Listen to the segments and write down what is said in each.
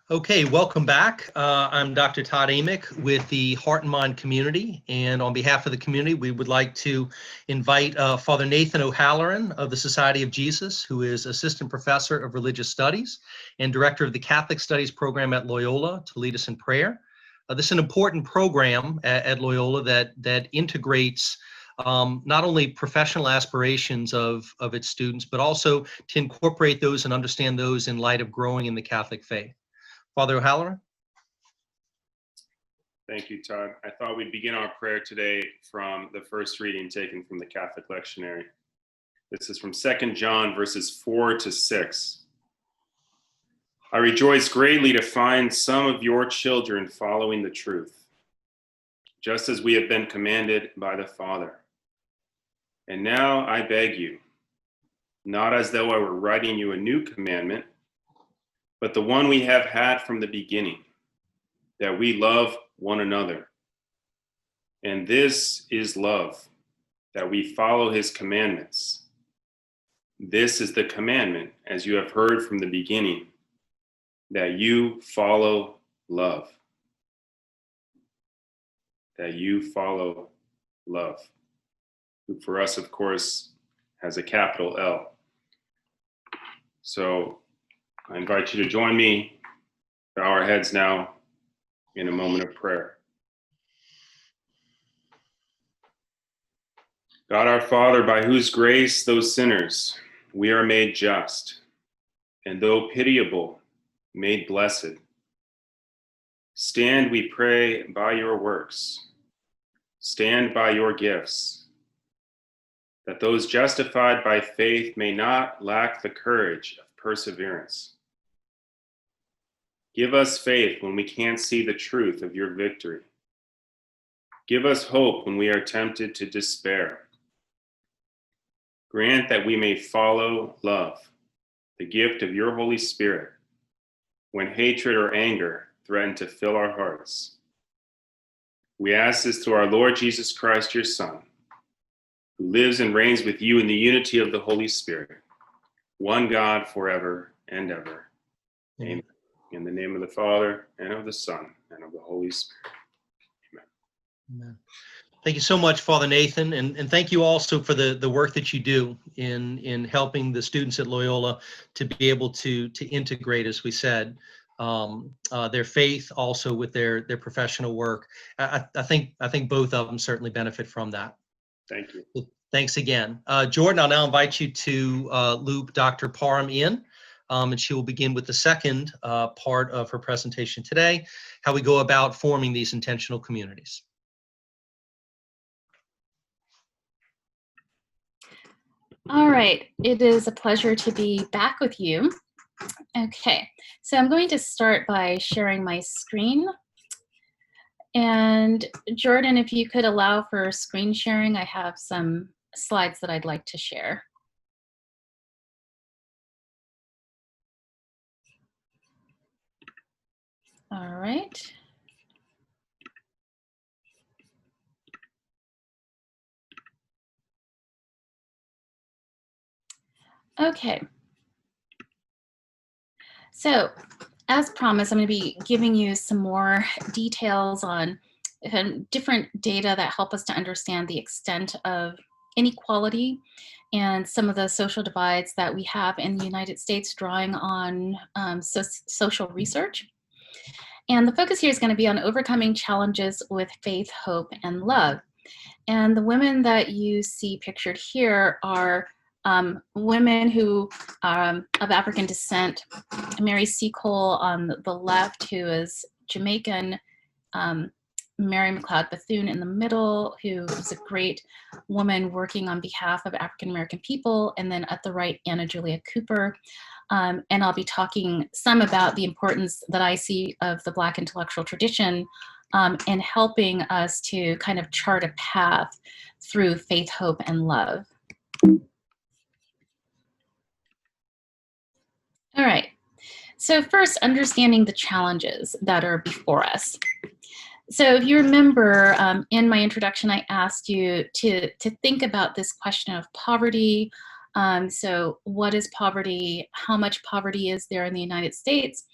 Okay, welcome back. I'm Dr. Todd Amick with the Heart and Mind community, and on behalf of the community, we would like to invite Father Nathan O'Halloran of the Society of Jesus, who is Assistant Professor of Religious Studies and Director of the Catholic Studies program at Loyola, to lead us in prayer. This is an important program at Loyola that integrates not only professional aspirations of its students, but also to incorporate those and understand those in light of growing in the Catholic faith. Father O'Halloran. Thank you, Todd. I thought we'd begin our prayer today from the first reading taken from the Catholic Lectionary. This is from 2 John verses 4 to 6. I rejoice greatly to find some of your children following the truth, just as we have been commanded by the Father. And now I beg you, not as though I were writing you a new commandment, but the one we have had from the beginning, that we love one another. And this is love, that we follow his commandments. This is the commandment, as you have heard from the beginning, that you follow love. That you follow love. Who for us, of course, has a capital L. So I invite you to join me, bow our heads now in a moment of prayer. God our Father, by whose grace, though sinners, we are made just, and though pitiable, made blessed. Stand, we pray, by your works. Stand by your gifts, that those justified by faith may not lack the courage of perseverance. Give us faith when we can't see the truth of your victory. Give us hope when we are tempted to despair. Grant that we may follow love, the gift of your Holy Spirit, when hatred or anger threaten to fill our hearts. We ask this through our Lord Jesus Christ, your Son, who lives and reigns with you in the unity of the Holy Spirit, one God forever and ever. Amen. In the name of the Father, and of the Son, and of the Holy Spirit. Amen. Amen. Thank you so much, Father Nathan, and thank you also for the work that you do in helping the students at Loyola to be able to integrate, as we said, their faith also with their professional work. I think both of them certainly benefit from that. Thank you. So thanks again. Jordan, I'll now invite you to loop Dr. Parham in. And she will begin with the second part of her presentation today, how we go about forming these intentional communities. All right, it is a pleasure to be back with you. Okay, so I'm going to start by sharing my screen. And Jordan, if you could allow for screen sharing, I have some slides that I'd like to share. All right. Okay. So, as promised, I'm going to be giving you some more details on different data that help us to understand the extent of inequality and some of the social divides that we have in the United States, drawing on social research. And the focus here is going to be on overcoming challenges with faith, hope, and love. And the women that you see pictured here are women who of African descent. Mary Seacole on the left, who is Jamaican, Mary McLeod Bethune in the middle, who is a great woman working on behalf of African American people, and then at the right, Anna Julia Cooper. And I'll be talking some about the importance that I see of the Black intellectual tradition in helping us to kind of chart a path through faith, hope, and love. All right, so first, understanding the challenges that are before us. So if you remember, in my introduction, I asked you to think about this question of poverty. So what is poverty? How much poverty is there in the United States?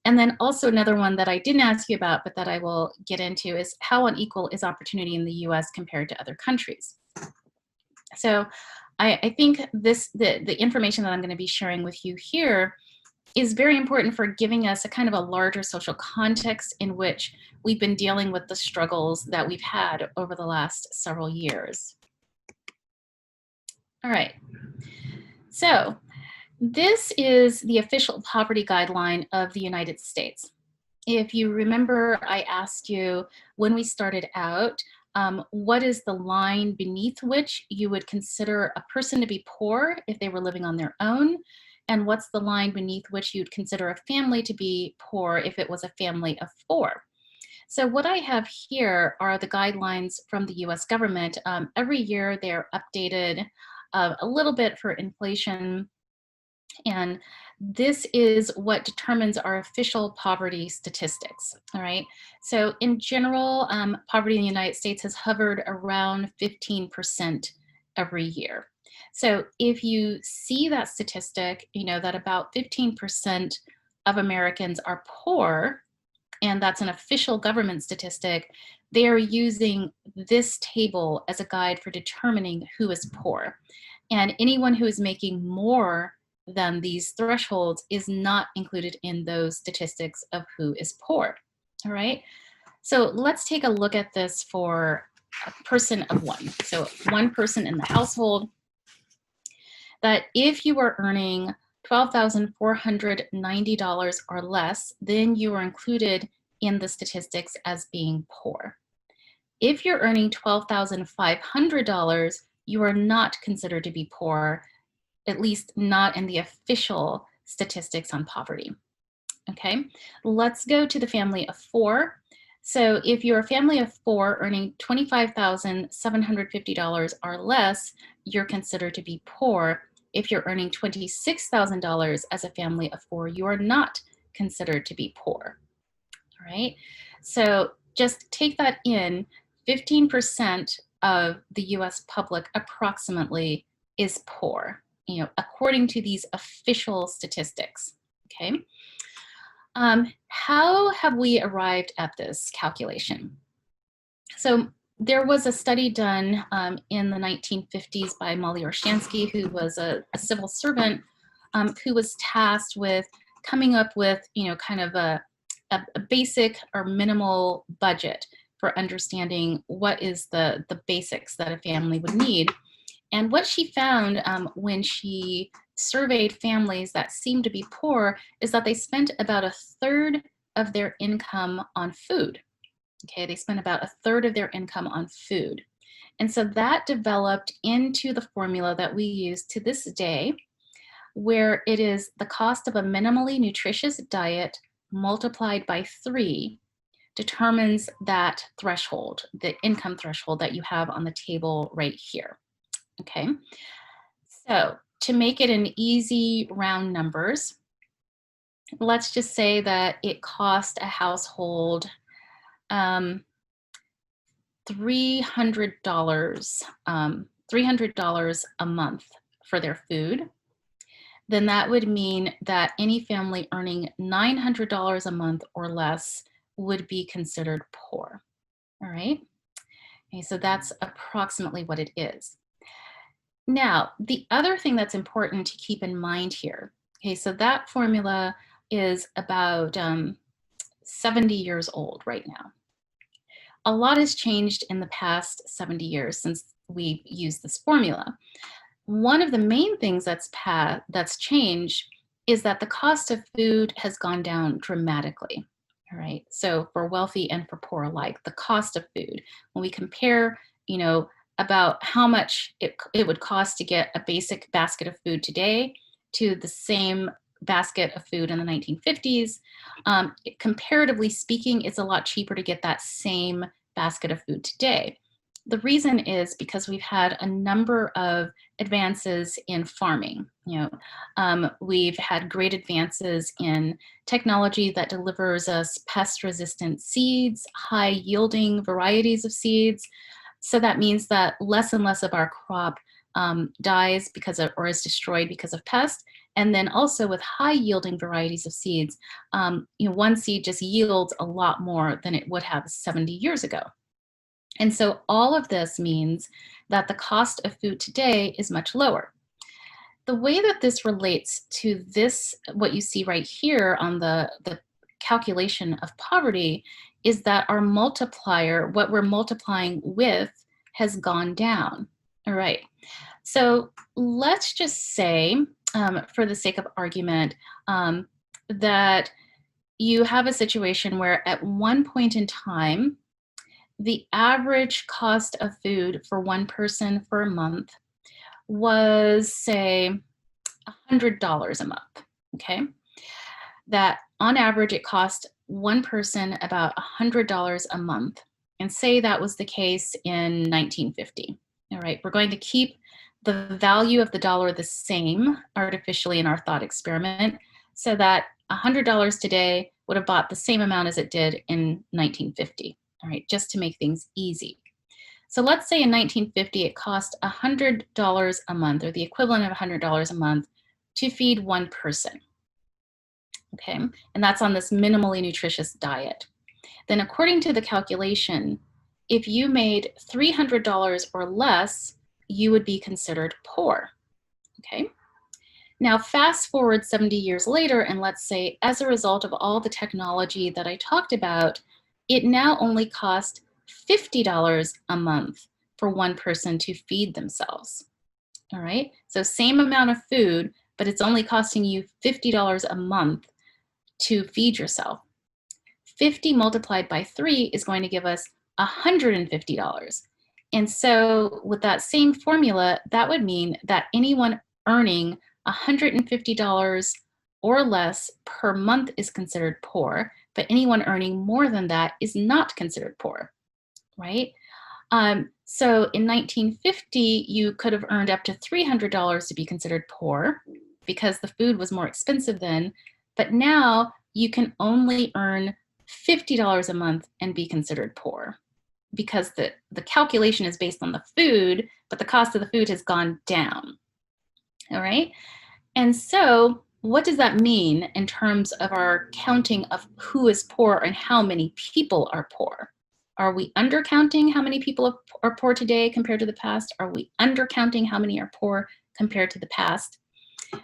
And then also another one that I didn't ask you about, but that I will get into, is how unequal is opportunity in the US compared to other countries? So I think the information that I'm going to be sharing with you here is very important for giving us a kind of a larger social context in which we've been dealing with the struggles that we've had over the last several years. All right. So this is the official poverty guideline of the United States. If you remember, I asked you when we started out, what is the line beneath which you would consider a person to be poor if they were living on their own? And what's the line beneath which you'd consider a family to be poor if it was a family of 4? So what I have here are the guidelines from the US government. Every year they're updated a little bit for inflation. And this is what determines our official poverty statistics, all right? So in general, poverty in the United States has hovered around 15% every year. So if you see that statistic, you know that about 15% of Americans are poor, and that's an official government statistic, they are using this table as a guide for determining who is poor. And anyone who is making more than these thresholds is not included in those statistics of who is poor, all right? So let's take a look at this for a person of 1. So one person in the household, that if you are earning $12,490 or less, then you are included in the statistics as being poor. If you're earning $12,500, you are not considered to be poor, at least not in the official statistics on poverty. Okay, let's go to the family of 4. So if you're a family of 4 earning $25,750 or less, you're considered to be poor. If you're earning $26,000 as a family of 4, you are not considered to be poor. All right, so just take that in. 15% of the US public approximately is poor, you know, according to these official statistics, okay? How have we arrived at this calculation? So there was a study done in the 1950s by Molly Orshansky, who was a civil servant who was tasked with coming up with, you know, kind of a basic or minimal budget for understanding what is the basics that a family would need. And what she found when she surveyed families that seemed to be poor is that they spent about 1/3 of their income on food. Okay, they spent about 1/3 of their income on food. And so that developed into the formula that we use to this day, where it is the cost of a minimally nutritious diet multiplied by 3 determines that threshold, the income threshold that you have on the table right here. Okay, so to make it an easy round numbers, let's just say that it cost a household $300 a month for their food. Then that would mean that any family earning $900 a month or less would be considered poor. All right, okay, so that's approximately what it is. Now, the other thing that's important to keep in mind here, okay, so that formula is about 70 years old right now. A lot has changed in the past 70 years since we've used this formula. One of the main things that's changed is that the cost of food has gone down dramatically. All right, so for wealthy and for poor alike, the cost of food, when we compare, you know, about how much it would cost to get a basic basket of food today to the same basket of food in the 1950s, comparatively speaking, it's a lot cheaper to get that same basket of food today. The reason is because we've had a number of advances in farming. You know, we've had great advances in technology that delivers us pest-resistant seeds, high-yielding varieties of seeds. So that means that less and less of our crop dies because of, or is destroyed because of pests, And then also with high yielding varieties of seeds, one seed just yields a lot more than it would have 70 years ago. And so all of this means that the cost of food today is much lower. The way that this relates to this, what you see right here on the calculation of poverty, is that our multiplier, what we're multiplying with, has gone down. All right. So let's just say, for the sake of argument, that you have a situation where at one point in time, the average cost of food for one person for a month was, say, $100 a month, okay? That on average, it cost one person about $100 a month. And say that was the case in 1950. All right, we're going to keep the value of the dollar the same artificially in our thought experiment, so that $100 today would have bought the same amount as it did in 1950. All right, just to make things easy. So let's say in 1950, it cost $100 a month, or the equivalent of $100 a month, to feed one person. Okay, and that's on this minimally nutritious diet. Then according to the calculation, if you made $300 or less, you would be considered poor. Okay, now fast forward 70 years later, and let's say as a result of all the technology that I talked about, it now only costs $50 a month for one person to feed themselves. All right, so same amount of food, but it's only costing you $50 a month to feed yourself. 50 multiplied by 3 is going to give us $150. And so with that same formula, that would mean that anyone earning $150 or less per month is considered poor, but anyone earning more than that is not considered poor, right? So in 1950, you could have earned up to $300 to be considered poor because the food was more expensive then, but now you can only earn $50 a month and be considered poor because the calculation is based on the food, but the cost of the food has gone down. All right. And so what does that mean in terms of our counting of who is poor and how many people are poor? Are we undercounting how many people are poor today compared to the past? Are we undercounting how many are poor compared to the past?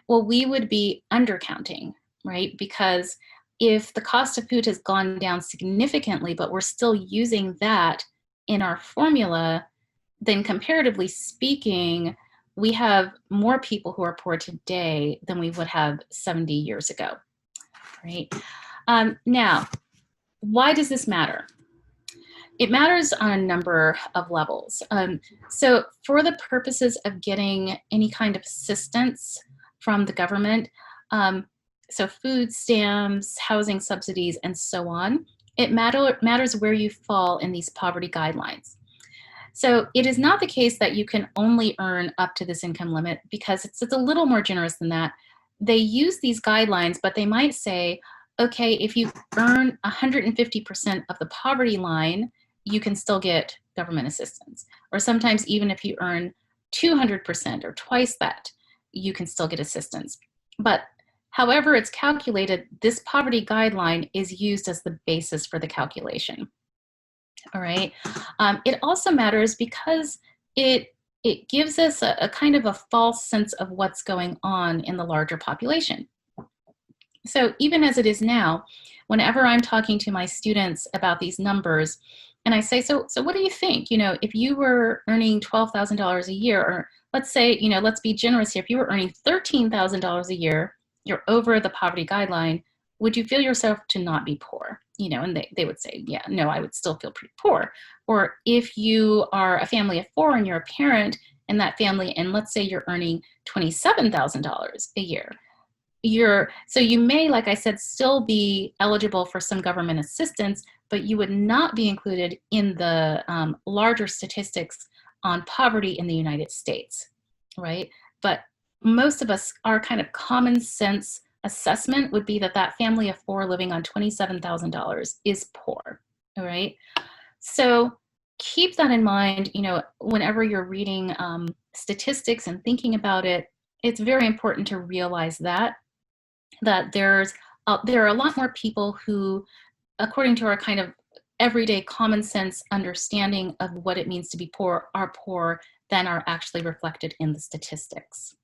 Well, we would be undercounting, right? Because if the cost of food has gone down significantly, but we're still using that in our formula, then comparatively speaking, we have more people who are poor today than we would have 70 years ago, right? Now, why does this matter? It matters on a number of levels. So for the purposes of getting any kind of assistance from the government, so food stamps, housing subsidies, and so on, it matters where you fall in these poverty guidelines. So it is not the case that you can only earn up to this income limit, because it's a little more generous than that. They use these guidelines, but they might say, okay, if you earn 150% of the poverty line, you can still get government assistance. Or sometimes even if you earn 200% or twice that, you can still get assistance. But however it's calculated, this poverty guideline is used as the basis for the calculation. All right. It also matters because it gives us a kind of a false sense of what's going on in the larger population. So even as it is now, whenever I'm talking to my students about these numbers, and I say, so what do you think? You know, if you were earning $12,000 a year, or let's say, you know, let's be generous here, if you were earning $13,000 a year, you're over the poverty guideline, would you feel yourself to not be poor? You know, and they would say, yeah, no, I would still feel pretty poor. Or if you are a family of 4 and you're a parent in that family, and let's say you're earning $27,000 a year, so you may, like I said, still be eligible for some government assistance, but you would not be included in the larger statistics on poverty in the United States, right? But most of us, our kind of common sense assessment would be that that family of 4 living on $27,000 is poor, all right? So keep that in mind, you know, whenever you're reading statistics and thinking about it, It's very important to realize that there are a lot more people who, according to our kind of everyday common sense understanding of what it means to be poor, are poor than are actually reflected in the statistics.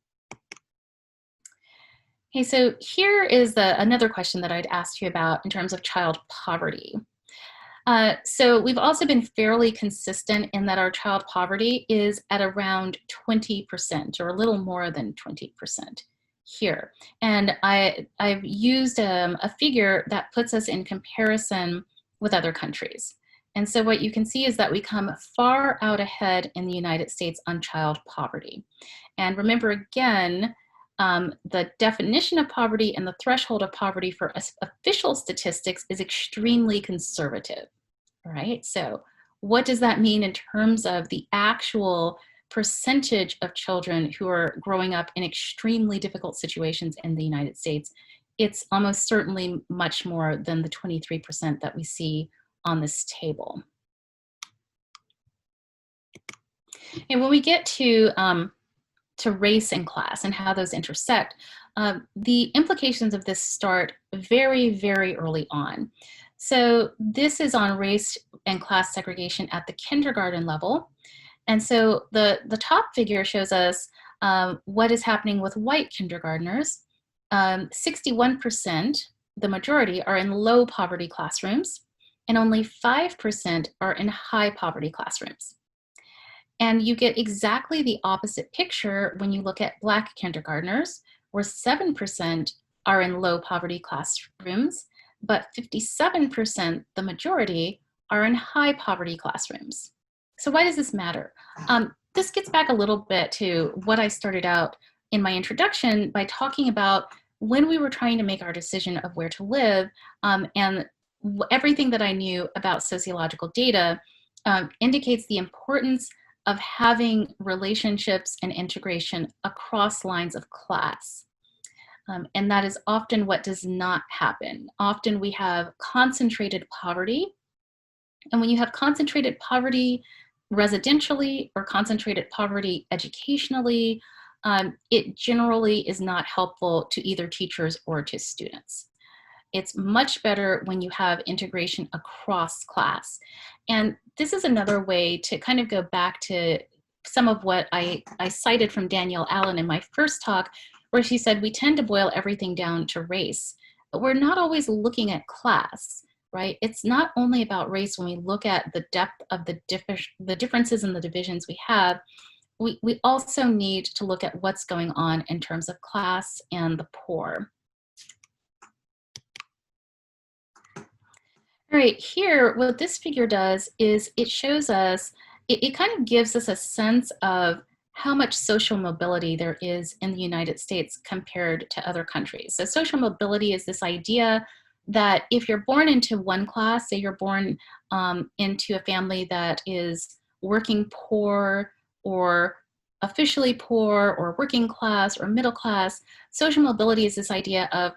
Okay, so here is another question that I'd asked you about in terms of child poverty. So we've also been fairly consistent in that our child poverty is at around 20% or a little more than 20% here. And I've used a figure that puts us in comparison with other countries. And so what you can see is that we come far out ahead in the United States on child poverty. And remember again, the definition of poverty and the threshold of poverty for official statistics is extremely conservative, right? So what does that mean in terms of the actual percentage of children who are growing up in extremely difficult situations in the United States? It's almost certainly much more than the 23% that we see on this table. And when we get to race and class and how those intersect, the implications of this start very, very early on. So this is on race and class segregation at the kindergarten level. And so the top figure shows us what is happening with white kindergartners. 61%, the majority, are in low poverty classrooms, and only 5% are in high poverty classrooms. And you get exactly the opposite picture when you look at Black kindergartners, where 7% are in low poverty classrooms, but 57%, the majority, are in high poverty classrooms. So why does this matter? This gets back a little bit to what I started out in my introduction by talking about when we were trying to make our decision of where to live, and everything that I knew about sociological data indicates the importance of having relationships and integration across lines of class. And that is often what does not happen. Often we have concentrated poverty. And when you have concentrated poverty residentially or concentrated poverty educationally, it generally is not helpful to either teachers or to students. It's much better when you have integration across class. And this is another way to kind of go back to some of what I cited from Danielle Allen in my first talk, where she said we tend to boil everything down to race, but we're not always looking at class, right? It's not only about race when we look at the depth of the differences and the divisions we have. We also need to look at what's going on in terms of class and the poor. All right, here, what this figure does is it shows us, it kind of gives us a sense of how much social mobility there is in the United States compared to other countries. So social mobility is this idea that if you're born into one class, say you're born into a family that is working poor or officially poor or working class or middle class, social mobility is this idea of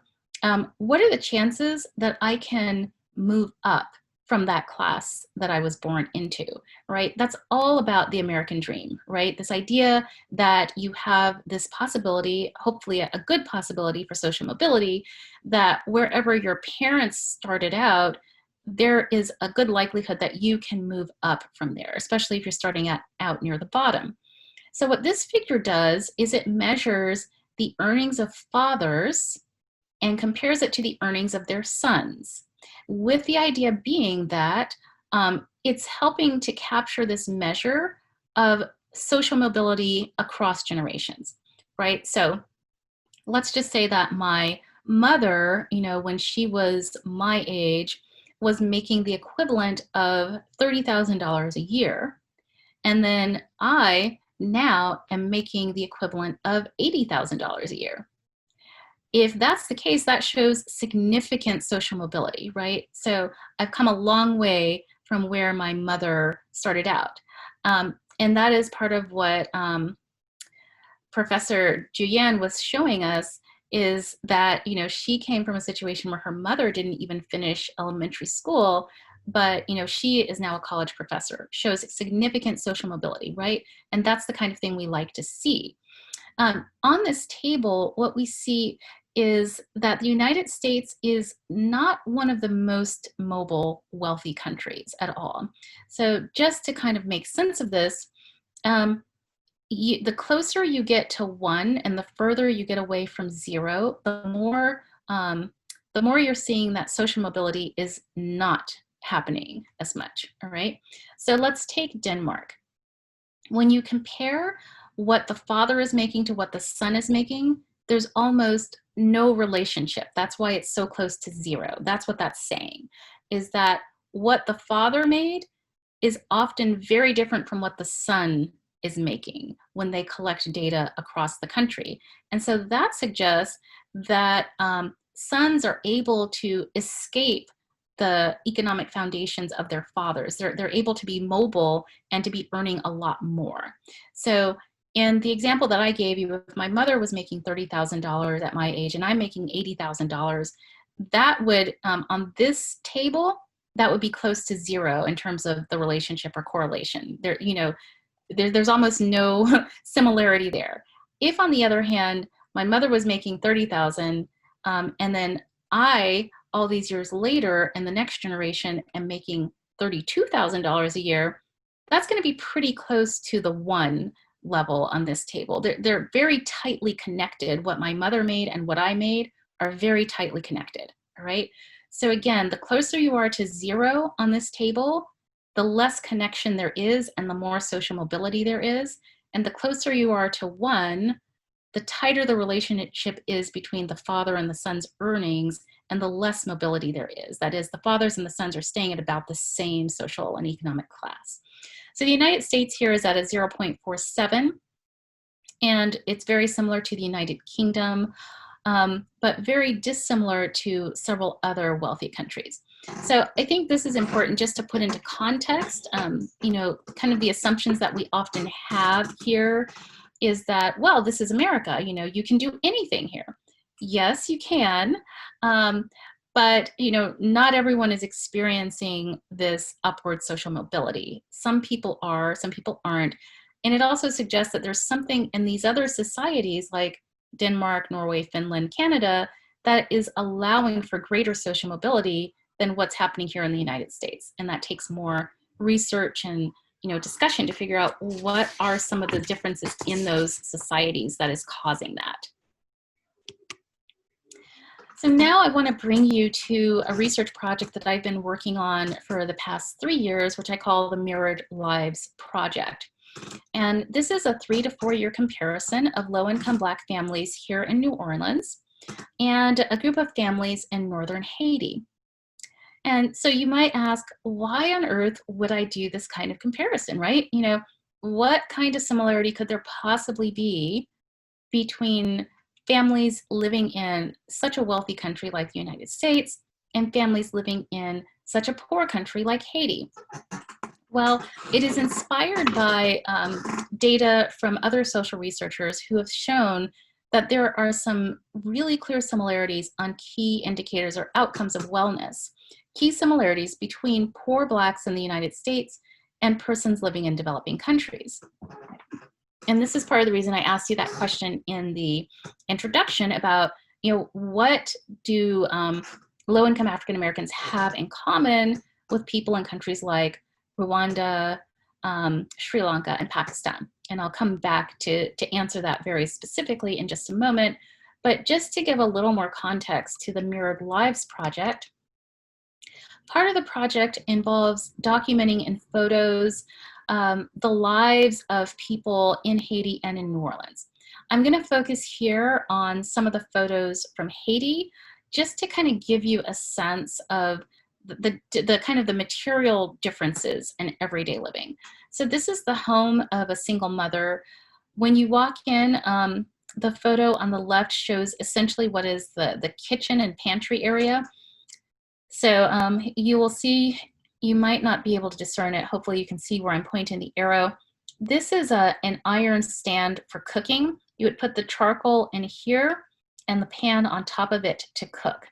what are the chances that I can move up from that class that I was born into, right? That's all about the American dream, right? This idea that you have this possibility, hopefully a good possibility for social mobility, that wherever your parents started out, there is a good likelihood that you can move up from there, especially if you're starting out near the bottom. So what this figure does is it measures the earnings of fathers and compares it to the earnings of their sons, with the idea being that it's helping to capture this measure of social mobility across generations, right? So let's just say that my mother, when she was my age, was making the equivalent of $30,000 a year. And then I now am making the equivalent of $80,000 a year. If that's the case, that shows significant social mobility, right? So I've come a long way from where my mother started out. And that is part of what Professor Julian was showing us, is that, she came from a situation where her mother didn't even finish elementary school, but, she is now a college professor, shows significant social mobility, right? And that's the kind of thing we like to see. On this table, what we see is that the United States is not one of the most mobile, wealthy countries at all. So just to kind of make sense of this, the closer you get to 1 and the further you get away from 0, the more you're seeing that social mobility is not happening as much, all right? So let's take Denmark. When you compare what the father is making to what the son is making, there's almost no relationship. That's why it's so close to 0. That's what that's saying, is that what the father made is often very different from what the son is making when they collect data across the country. And so that suggests that sons are able to escape the economic foundations of their fathers. They're able to be mobile and to be earning a lot more. So in the example that I gave you, if my mother was making $30,000 at my age and I'm making $80,000, that would, on this table, that would be close to 0 in terms of the relationship or correlation. There's almost no similarity there. If, on the other hand, my mother was making $30,000, and then I, all these years later, in the next generation, am making $32,000 a year, that's going to be pretty close to the 1 level on this table. They're very tightly connected. What my mother made and what I made are very tightly connected, all right? So again, the closer you are to 0 on this table, the less connection there is and the more social mobility there is. And the closer you are to 1, the tighter the relationship is between the father and the son's earnings and the less mobility there is. That is, the fathers and the sons are staying at about the same social and economic class. So the United States here is at a 0.47, and it's very similar to the United Kingdom, but very dissimilar to several other wealthy countries. So I think this is important just to put into context, kind of the assumptions that we often have here is that, well, this is America, you can do anything here. Yes, you can. But not everyone is experiencing this upward social mobility. Some people are, some people aren't. And it also suggests that there's something in these other societies like Denmark, Norway, Finland, Canada, that is allowing for greater social mobility than what's happening here in the United States. And that takes more research and discussion to figure out what are some of the differences in those societies that is causing that. So now I want to bring you to a research project that I've been working on for the past 3 years, which I call the Mirrored Lives Project. And this is a 3 to 4 year comparison of low-income Black families here in New Orleans and a group of families in northern Haiti. And so you might ask, why on earth would I do this kind of comparison, right? What kind of similarity could there possibly be between families living in such a wealthy country like the United States and families living in such a poor country like Haiti? Well, it is inspired by data from other social researchers who have shown that there are some really clear similarities on key indicators or outcomes of wellness, key similarities between poor Blacks in the United States and persons living in developing countries. And this is part of the reason I asked you that question in the introduction about, what do low-income African Americans have in common with people in countries like Rwanda, Sri Lanka, and Pakistan. And I'll come back to answer that very specifically in just a moment. But just to give a little more context to the Mirrored Lives Project, part of the project involves documenting in photos the lives of people in Haiti and in New Orleans. I'm going to focus here on some of the photos from Haiti, just to kind of give you a sense of the kind of the material differences in everyday living. So this is the home of a single mother. When you walk in, the photo on the left shows essentially what is the kitchen and pantry area. So you will see, you might not be able to discern it. Hopefully you can see where I'm pointing the arrow. This is an iron stand for cooking. You would put the charcoal in here and the pan on top of it to cook,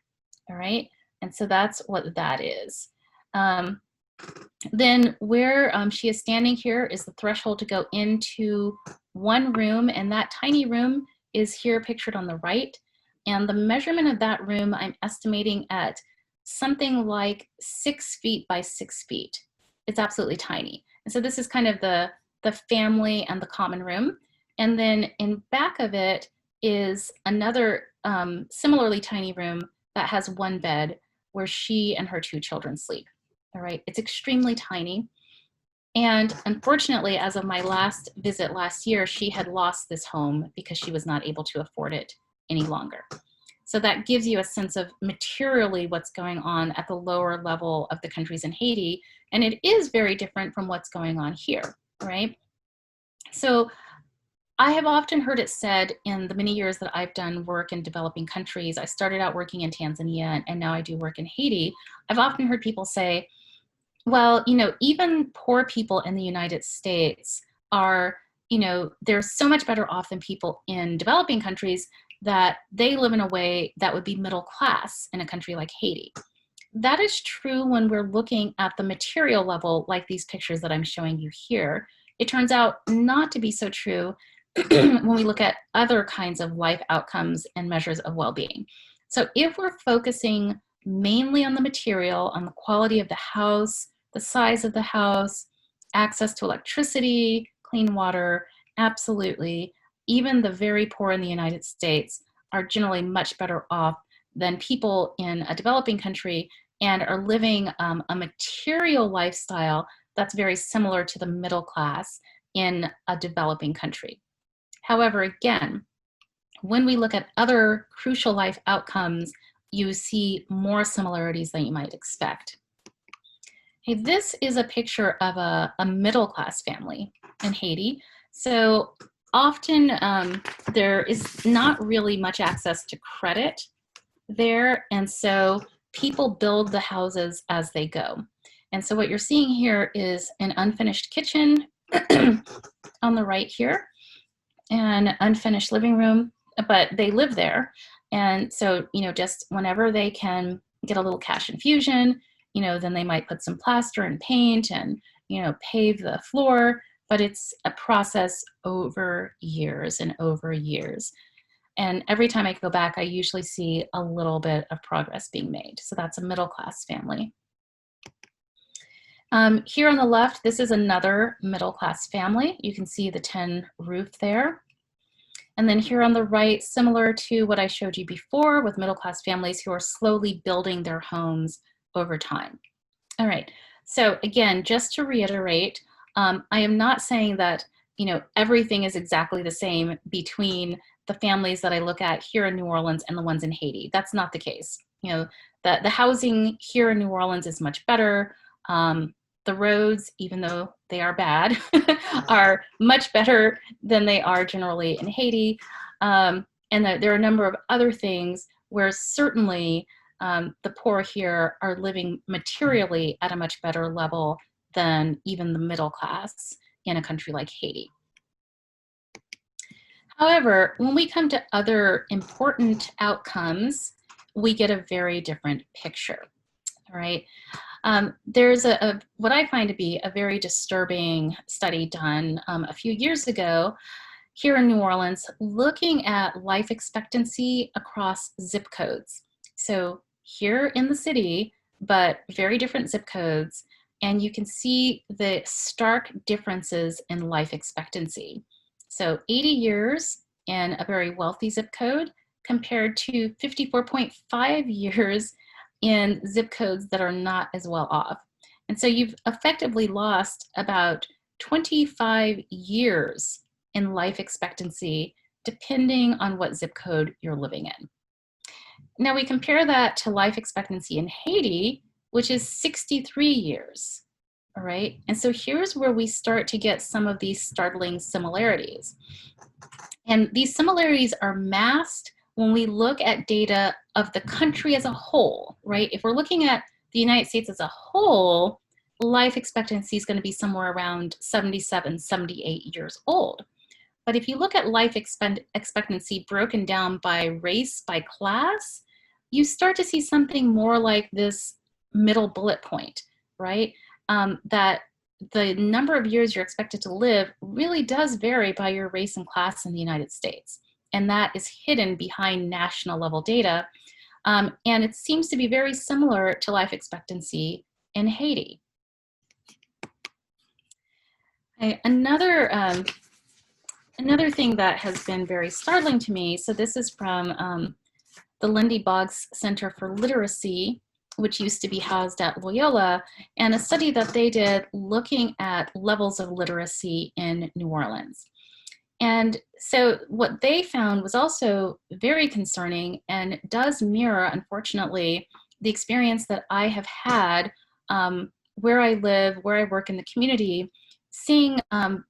all right? And so that's what that is. Then where she is standing here is the threshold to go into one room, and that tiny room is here pictured on the right. And the measurement of that room, I'm estimating at something like 6 feet by 6 feet. It's absolutely tiny. And so this is kind of the family and the common room. And then in back of it is another similarly tiny room that has one bed where she and her 2 children sleep. All right, it's extremely tiny. And unfortunately, as of my last visit last year, she had lost this home because she was not able to afford it any longer. So that gives you a sense of materially what's going on at the lower level of the countries in Haiti. And it is very different from what's going on here, right? So I have often heard it said in the many years that I've done work in developing countries, I started out working in Tanzania and now I do work in Haiti. I've often heard people say, well, you know, even poor people in the United States are, you know, they're so much better off than people in developing countries that they live in a way that would be middle class in a country like Haiti. That is true when we're looking at the material level, like these pictures that I'm showing you here. It turns out not to be so true when we look at other kinds of life outcomes and measures of well-being. So if we're focusing mainly on the material, on the quality of the house, the size of the house, access to electricity, clean water, absolutely. Even the very poor in the United States are generally much better off than people in a developing country and are living a material lifestyle that's very similar to the middle class in a developing country. However, again, when we look at other crucial life outcomes, you see more similarities than you might expect. Hey, this is a picture of a middle-class family in Haiti. So often there is not really much access to credit there, and so people build the houses as they go. And so what you're seeing here is an unfinished kitchen on the right here, and unfinished living room, but they live there. And so, you know, just whenever they can get a little cash infusion, you know, then they might put some plaster and paint and, you know, pave the floor, but it's a process over years and over years. And every time I go back, I usually see a little bit of progress being made. So that's a middle-class family. Here on the left, this is another middle-class family. You can see the tin roof there. And then here on the right, similar to what I showed you before with middle-class families who are slowly building their homes over time. All right, so again, just to reiterate, I am not saying that, you know, everything is exactly the same between the families that I look at here in New Orleans and the ones in Haiti. That's not the case. You know, the housing here in New Orleans is much better. The roads, even though they are bad, are much better than they are generally in Haiti. And there are a number of other things where certainly the poor here are living materially at a much better level than even the middle class in a country like Haiti. However, when we come to other important outcomes, we get a very different picture, all right? There's what I find to be a very disturbing study done a few years ago here in New Orleans, looking at life expectancy across zip codes. So here in the city, but very different zip codes, and you can see the stark differences in life expectancy. So 80 years in a very wealthy zip code compared to 54.5 years in zip codes that are not as well off. And so you've effectively lost about 25 years in life expectancy, depending on what zip code you're living in. Now we compare that to life expectancy in Haiti, which is 63 years, all right? And so here's where we start to get some of these startling similarities. And these similarities are masked when we look at data of the country as a whole, right? If we're looking at the United States as a whole, life expectancy is going to be somewhere around 77, 78 years old. But if you look at life expectancy broken down by race, by class, you start to see something more like this middle bullet point, right? that the number of years you're expected to live really does vary by your race and class in the United States. And that is hidden behind national level data. And it seems to be very similar to life expectancy in Haiti. Okay, another thing that has been very startling to me, so this is from the Lindy Boggs Center for Literacy, which used to be housed at Loyola, and a study that they did looking at levels of literacy in New Orleans. And so what they found was also very concerning and does mirror, unfortunately, the experience that I have had where I live, where I work in the community, seeing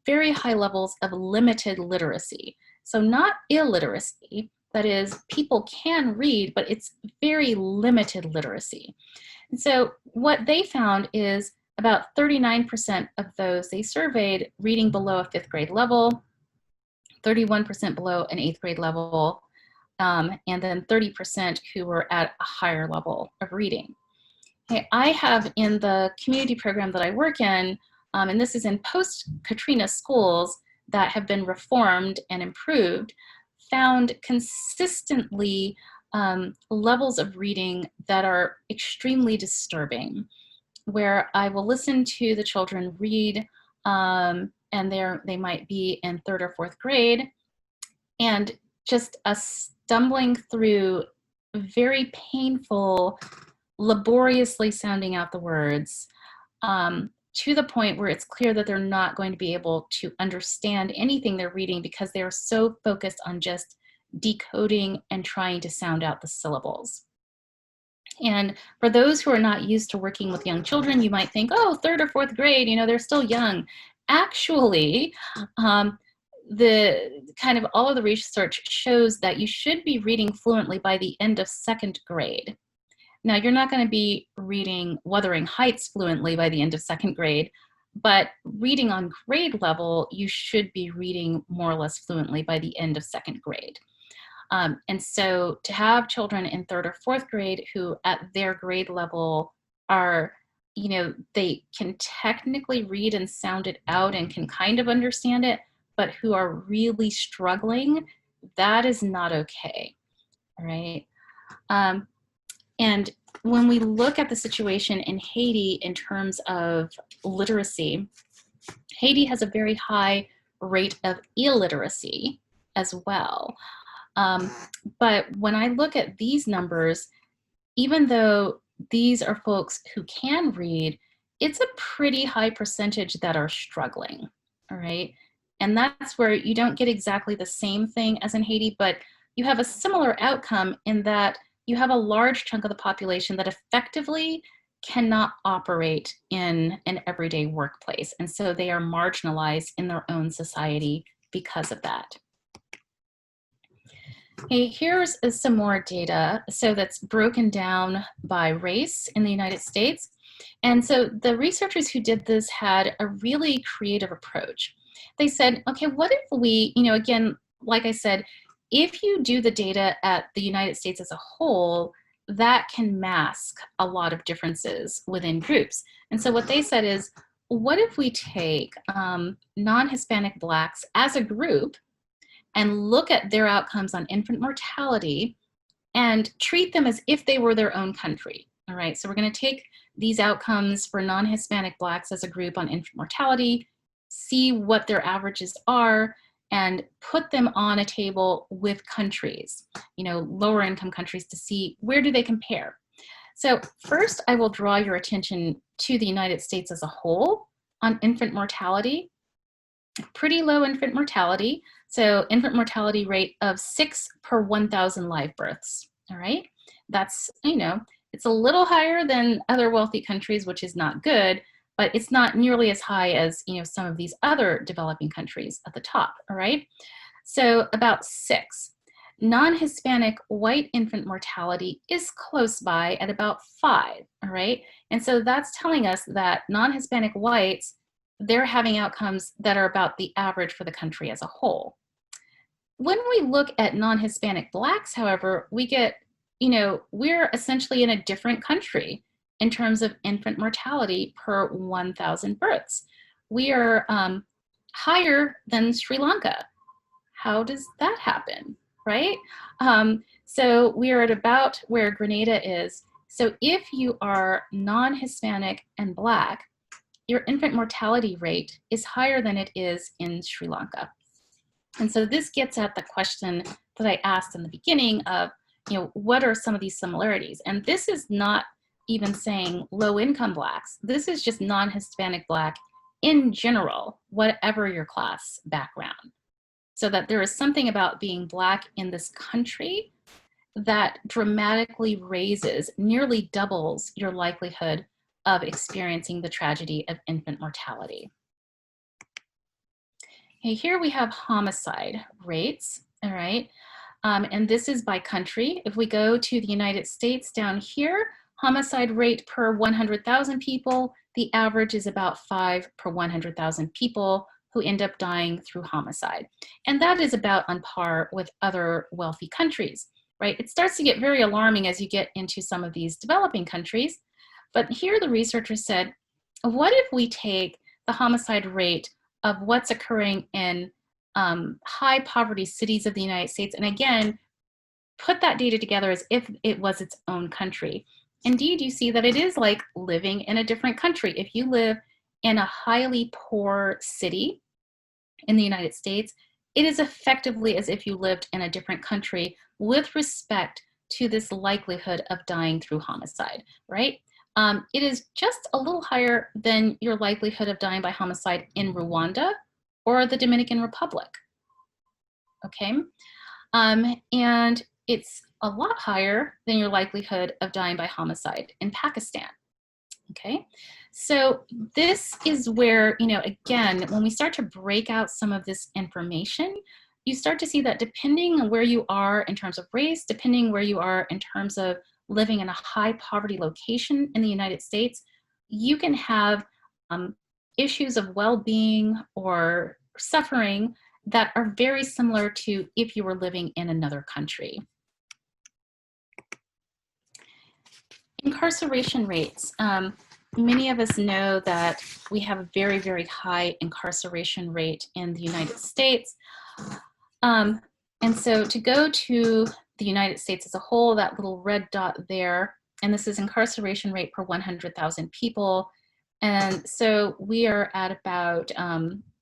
very high levels of limited literacy. So not illiteracy, that is, people can read, but it's very limited literacy. And so what they found is about 39% of those they surveyed reading below a 5th grade level, 31% below an 8th grade level, and then 30% who were at a higher level of reading. Okay, I have in the community program that I work in, and this is in post-Katrina schools that have been reformed and improved, found consistently levels of reading that are extremely disturbing, where I will listen to the children read, and they might be in 3rd or 4th grade, and just stumbling through very painful, laboriously sounding out the words, to the point where it's clear that they're not going to be able to understand anything they're reading because they are so focused on just decoding and trying to sound out the syllables. And for those who are not used to working with young children, you might think, oh, 3rd or 4th grade, they're still young. Actually, the kind of all of the research shows that you should be reading fluently by the end of 2nd grade. Now, you're not going to be reading Wuthering Heights fluently by the end of 2nd grade, but reading on grade level, you should be reading more or less fluently by the end of 2nd grade. And so to have children in 3rd or 4th grade who at their grade level are, they can technically read and sound it out and can kind of understand it, but who are really struggling, that is not okay, all right? And when we look at the situation in Haiti in terms of literacy, Haiti has a very high rate of illiteracy as well. But when I look at these numbers, even though these are folks who can read, it's a pretty high percentage that are struggling, all right? And that's where you don't get exactly the same thing as in Haiti, but you have a similar outcome in that you have a large chunk of the population that effectively cannot operate in an everyday workplace. And so they are marginalized in their own society because of that. Okay, here's some more data. So that's broken down by race in the United States. And so the researchers who did this had a really creative approach. They said, okay, what if we, again, like I said, if you do the data at the United States as a whole, that can mask a lot of differences within groups. And so what they said is, what if we take non-Hispanic Blacks as a group and look at their outcomes on infant mortality and treat them as if they were their own country, all right? So we're gonna take these outcomes for non-Hispanic Blacks as a group on infant mortality, see what their averages are, and put them on a table with countries, lower income countries, to see where do they compare. So first, I will draw your attention to the United States as a whole on infant mortality. Pretty low infant mortality. So infant mortality rate of 6 per 1,000 live births, all right? That's, it's a little higher than other wealthy countries, which is not good, but it's not nearly as high as, some of these other developing countries at the top, all right? So about 6. Non-Hispanic white infant mortality is close by at about 5, all right? And so that's telling us that non-Hispanic whites, they're having outcomes that are about the average for the country as a whole. When we look at non-Hispanic Blacks, however, we get, we're essentially in a different country in terms of infant mortality per 1,000 births. We are higher than Sri Lanka. How does that happen, right? So we are at about where Grenada is. So if you are non-Hispanic and Black, your infant mortality rate is higher than it is in Sri Lanka. And so this gets at the question that I asked in the beginning of, what are some of these similarities? And this is not even saying low-income Blacks. This is just non-Hispanic Black in general, whatever your class background. So that there is something about being Black in this country that dramatically raises, nearly doubles your likelihood of experiencing the tragedy of infant mortality. Okay, here we have homicide rates, all right? And this is by country. If we go to the United States down here, homicide rate per 100,000 people, the average is about 5 per 100,000 people who end up dying through homicide. And that is about on par with other wealthy countries, right? It starts to get very alarming as you get into some of these developing countries. But here the researchers said, what if we take the homicide rate of what's occurring in high poverty cities of the United States, and again, put that data together as if it was its own country. Indeed, you see that it is like living in a different country. If you live in a highly poor city in the United States, it is effectively as if you lived in a different country with respect to this likelihood of dying through homicide, right? It is just a little higher than your likelihood of dying by homicide in Rwanda or the Dominican Republic, okay? And it's a lot higher than your likelihood of dying by homicide in Pakistan, okay? So this is where, again, when we start to break out some of this information, you start to see that depending on where you are in terms of race, depending where you are in terms of living in a high poverty location in the United States, you can have issues of well-being or suffering that are very similar to if you were living in another country. Incarceration rates. Many of us know that we have a very, very high incarceration rate in the United States. And so to go to the United States as a whole, that little red dot there, and this is incarceration rate per 100,000 people. And so we are at about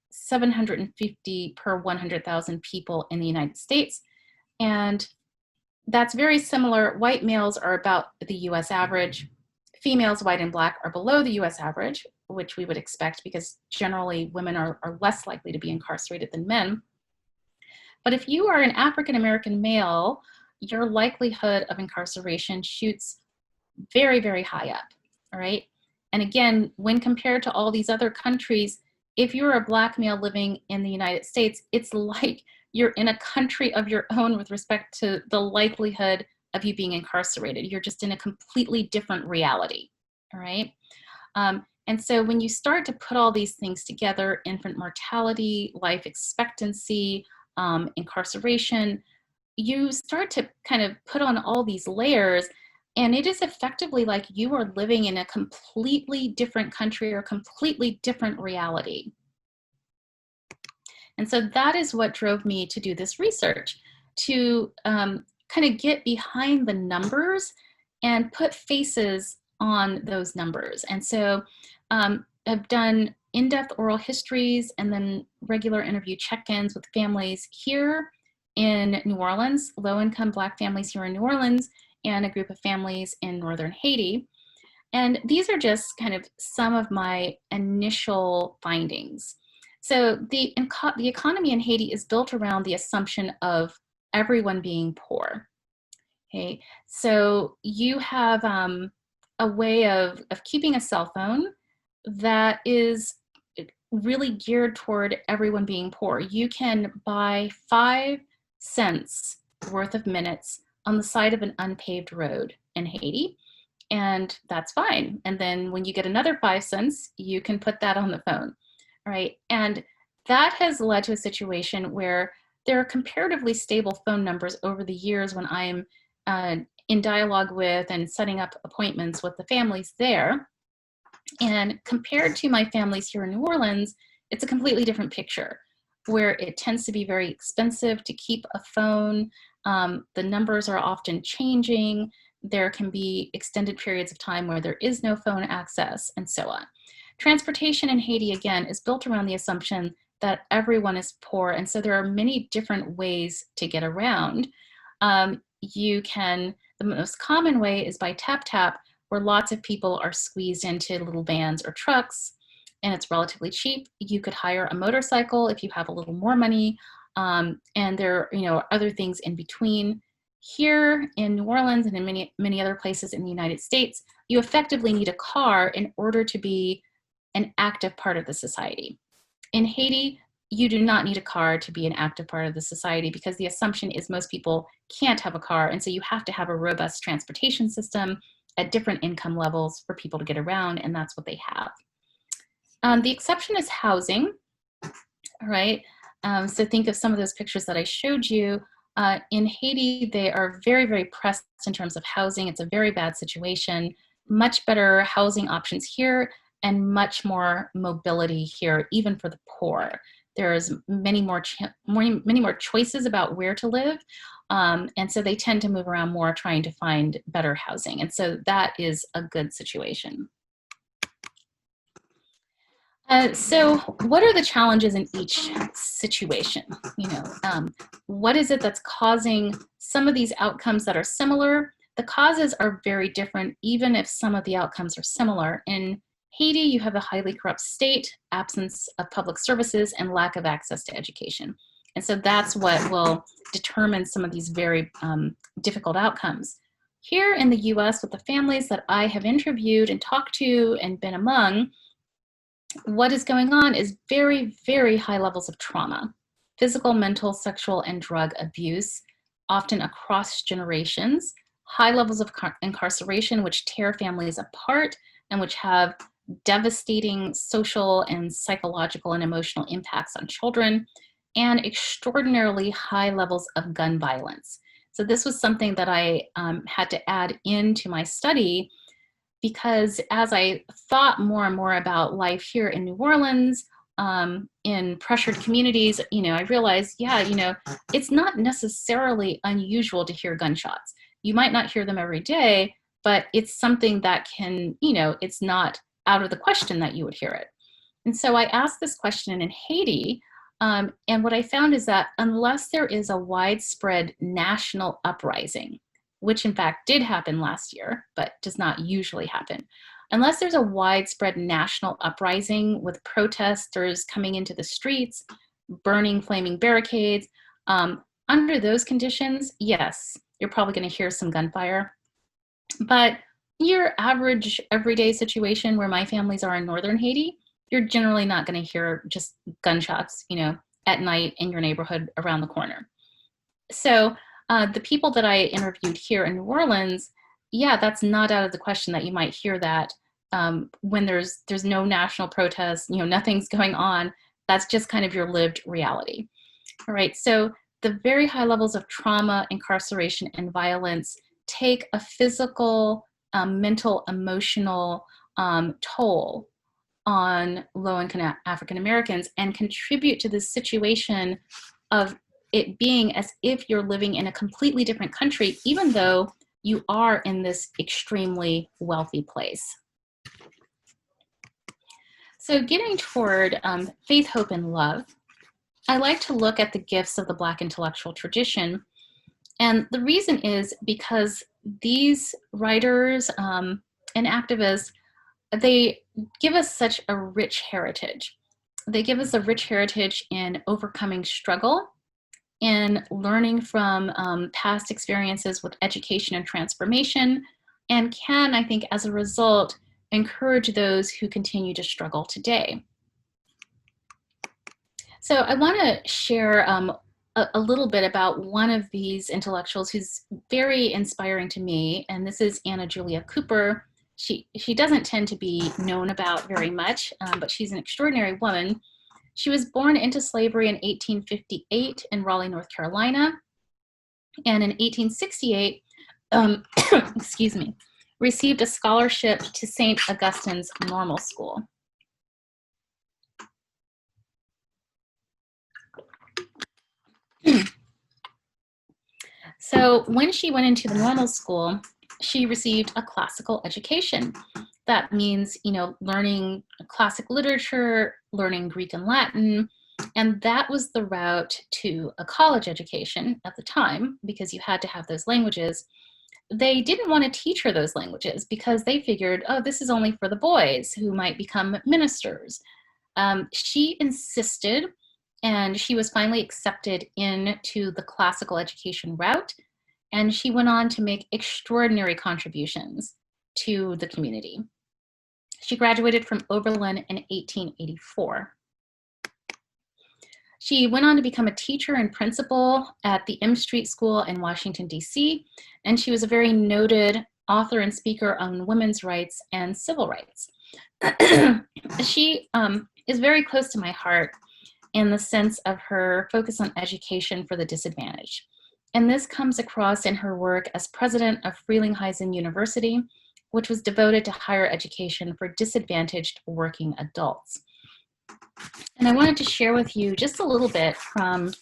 750 per 100,000 people in the United States. And that's very similar. White males are about the US average. Females, white and Black, are below the US average, which we would expect because generally women are less likely to be incarcerated than men. But if you are an African American male, your likelihood of incarceration shoots very, very high up, all right? And again, when compared to all these other countries, if you're a Black male living in the United States, it's like you're in a country of your own with respect to the likelihood of you being incarcerated. You're just in a completely different reality, all right? And so when you start to put all these things together, infant mortality, life expectancy, incarceration, you start to kind of put on all these layers, and it is effectively like you are living in a completely different country or completely different reality. And so that is what drove me to do this research, to kind of get behind the numbers and put faces on those numbers. And so I've done in-depth oral histories and then regular interview check-ins with families here in New Orleans, low-income Black families here in New Orleans, and a group of families in northern Haiti. And these are just kind of some of my initial findings. So the economy in Haiti is built around the assumption of everyone being poor. Okay, so you have a way of keeping a cell phone that is really geared toward everyone being poor. You can buy 5 cents worth of minutes on the side of an unpaved road in Haiti, and that's fine. And then when you get another 5 cents, you can put that on the phone, right? And that has led to a situation where there are comparatively stable phone numbers over the years when I'm in dialogue with and setting up appointments with the families there. And compared to my families here in New Orleans, it's a completely different picture, where it tends to be very expensive to keep a phone. The numbers are often changing. There can be extended periods of time where there is no phone access, and so on. Transportation in Haiti, again, is built around the assumption that everyone is poor, and so there are many different ways to get around. The most common way is by tap-tap, where lots of people are squeezed into little vans or trucks, and it's relatively cheap. You could hire a motorcycle if you have a little more money, and there are other things in between. Here in New Orleans and in many other places in the United States, you effectively need a car in order to be an active part of the society. In Haiti, you do not need a car to be an active part of the society, because the assumption is most people can't have a car, and so you have to have a robust transportation system at different income levels for people to get around, and that's what they have. The exception is housing, right? So think of some of those pictures that I showed you. In Haiti, they are very, very pressed in terms of housing. It's a very bad situation. Much better housing options here, and much more mobility here, even for the poor. There's many more choices about where to live, and so they tend to move around more trying to find better housing, and so that is a good situation. So what are the challenges in each situation? What is it that's causing some of these outcomes that are similar? The causes are very different, even if some of the outcomes are similar. In Haiti, you have a highly corrupt state, absence of public services, and lack of access to education. And so that's what will determine some of these very difficult outcomes. Here in the US, with the families that I have interviewed and talked to and been among, what is going on is very, very high levels of trauma: physical, mental, sexual, and drug abuse, often across generations, high levels of incarceration, which tear families apart and which have devastating social and psychological and emotional impacts on children, and extraordinarily high levels of gun violence. So this was something that I had to add into my study, because as I thought more and more about life here in New Orleans, in pressured communities, I realized, it's not necessarily unusual to hear gunshots. You might not hear them every day, but it's something that can, it's not out of the question that you would hear it. And so I asked this question in Haiti, and what I found is that unless there is a widespread national uprising, which in fact did happen last year, but does not usually happen, unless there's a widespread national uprising with protesters coming into the streets, burning flaming barricades, under those conditions, yes, you're probably going to hear some gunfire. But your average everyday situation where my families are in northern Haiti, you're generally not going to hear just gunshots, at night in your neighborhood around the corner. So the people that I interviewed here in New Orleans, that's not out of the question that you might hear that when there's no national protest, nothing's going on. That's just kind of your lived reality. All right, so the very high levels of trauma, incarceration, and violence take a physical, mental, emotional toll on low-income African Americans, and contribute to this situation of it being as if you're living in a completely different country, even though you are in this extremely wealthy place. So getting toward faith, hope, and love, I like to look at the gifts of the Black intellectual tradition. And the reason is because these writers and activists, they give us such a rich heritage. They give us a rich heritage in overcoming struggle, in learning from past experiences with education and transformation, and can, I think, as a result, encourage those who continue to struggle today. So I want to share a little bit about one of these intellectuals who's very inspiring to me, and this is Anna Julia Cooper. She doesn't tend to be known about very much, but she's an extraordinary woman. She was born into slavery in 1858 in Raleigh, North Carolina. And in 1868, excuse me, received a scholarship to St. Augustine's Normal School. So when she went into the normal school, she received a classical education. That means, learning classic literature, learning Greek and Latin, and that was the route to a college education at the time, because you had to have those languages. They didn't want to teach her those languages because they figured, oh, this is only for the boys who might become ministers. She insisted, and she was finally accepted into the classical education route, and she went on to make extraordinary contributions to the community. She graduated from Oberlin in 1884. She went on to become a teacher and principal at the M Street School in Washington, D.C., and she was a very noted author and speaker on women's rights and civil rights. She is very close to my heart in the sense of her focus on education for the disadvantaged. And this comes across in her work as president of Frelinghuysen University, which was devoted to higher education for disadvantaged working adults. And I wanted to share with you just a little bit from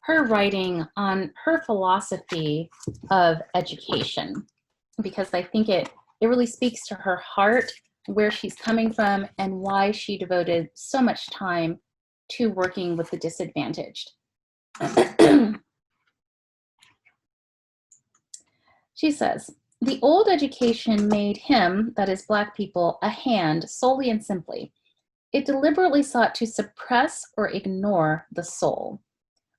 her writing on her philosophy of education, because I think it really speaks to her heart, where she's coming from, and why she devoted so much time to working with the disadvantaged. She says, "The old education made him, that is Black people, a hand solely and simply. It deliberately sought to suppress or ignore the soul.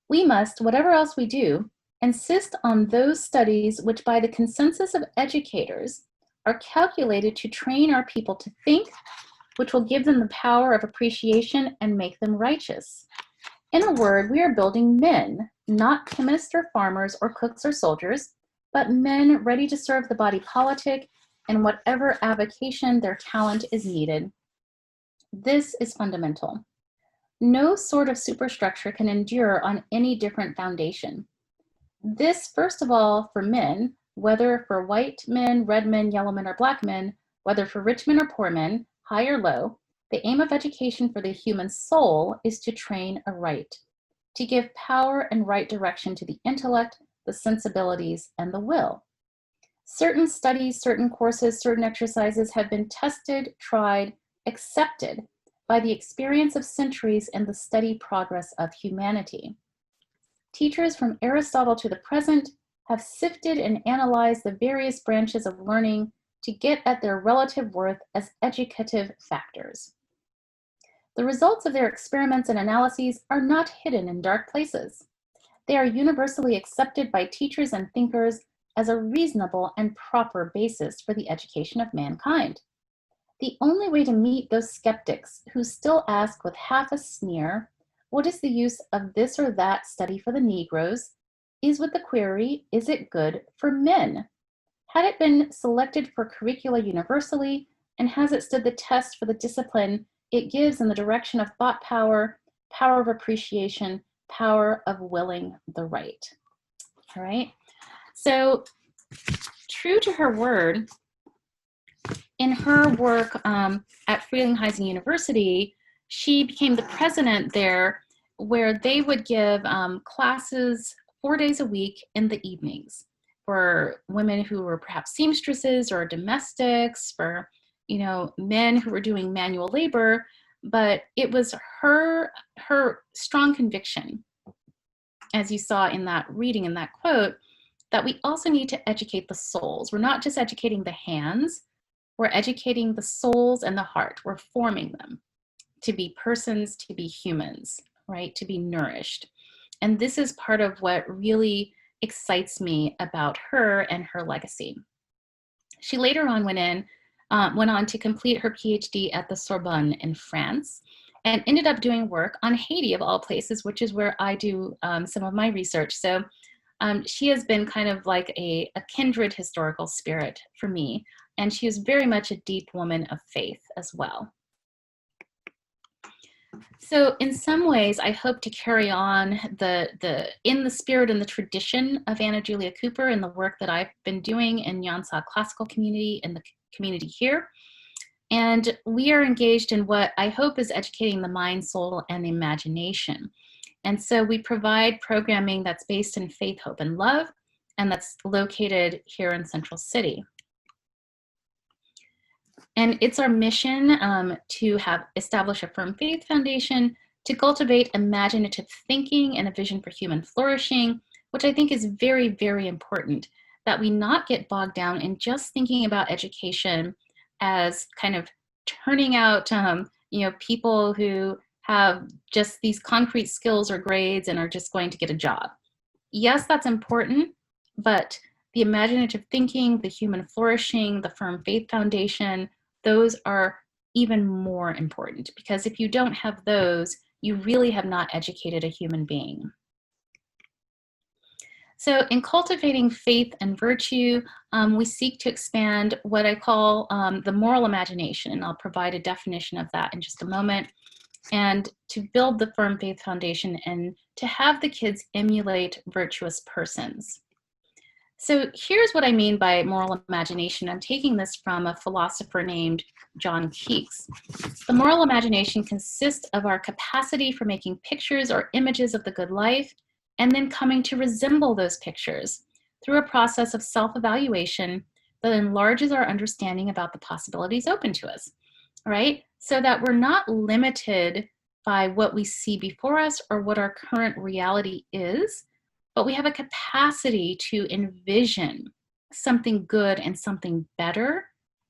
We must, whatever else we do, insist on those studies which by the consensus of educators are calculated to train our people to think, which will give them the power of appreciation and make them righteous. In a word, we are building men, not chemists or farmers or cooks or soldiers, but men ready to serve the body politic in whatever avocation their talent is needed. This is fundamental. No sort of superstructure can endure on any different foundation. This, first of all, for men, whether for white men, red men, yellow men, or black men, whether for rich men or poor men, high or low, the aim of education for the human soul is to train aright, to give power and right direction to the intellect, the sensibilities, and the will. Certain studies, certain courses, certain exercises have been tested, tried, accepted by the experience of centuries and the steady progress of humanity. Teachers from Aristotle to the present have sifted and analyzed the various branches of learning to get at their relative worth as educative factors. The results of their experiments and analyses are not hidden in dark places. They are universally accepted by teachers and thinkers as a reasonable and proper basis for the education of mankind. The only way to meet those skeptics who still ask with half a sneer, what is the use of this or that study for the Negroes, is with the query, is it good for men? Had it been selected for curricula universally, and has it stood the test for the discipline it gives in the direction of thought power, power of appreciation, power of willing the right? All right, so true to her word, in her work at Frelinghuysen University, she became the president there, where they would give classes 4 days a week in the evenings for women who were perhaps seamstresses or domestics, for men who were doing manual labor. But it was her strong conviction, as you saw in that reading, in that quote, that we also need to educate the souls. We're not just educating the hands, we're educating the souls and the heart. We're forming them to be persons, to be humans, right? To be nourished. And this is part of what really excites me about her and her legacy. She later on went on to complete her PhD at the Sorbonne in France, and ended up doing work on Haiti, of all places, which is where I do some of my research. So she has been kind of like a kindred historical spirit for me, and she is very much a deep woman of faith as well. So in some ways, I hope to carry on in the spirit and the tradition of Anna Julia Cooper and the work that I've been doing in Nyansa classical community and the community here. And we are engaged in what I hope is educating the mind, soul, and imagination. And so we provide programming that's based in faith, hope, and love, and that's located here in Central City. And it's our mission to establish a firm faith foundation, to cultivate imaginative thinking and a vision for human flourishing, which I think is very, very important, that we not get bogged down in just thinking about education as kind of turning out people who have just these concrete skills or grades and are just going to get a job. Yes, that's important, but the imaginative thinking, the human flourishing, the firm faith foundation, those are even more important, because if you don't have those, you really have not educated a human being. So in cultivating faith and virtue, we seek to expand what I call the moral imagination, and I'll provide a definition of that in just a moment, and to build the firm faith foundation and to have the kids emulate virtuous persons. So here's what I mean by moral imagination. I'm taking this from a philosopher named John Keeks. The moral imagination consists of our capacity for making pictures or images of the good life, and then coming to resemble those pictures through a process of self-evaluation that enlarges our understanding about the possibilities open to us, right? So that we're not limited by what we see before us or what our current reality is, but we have a capacity to envision something good and something better,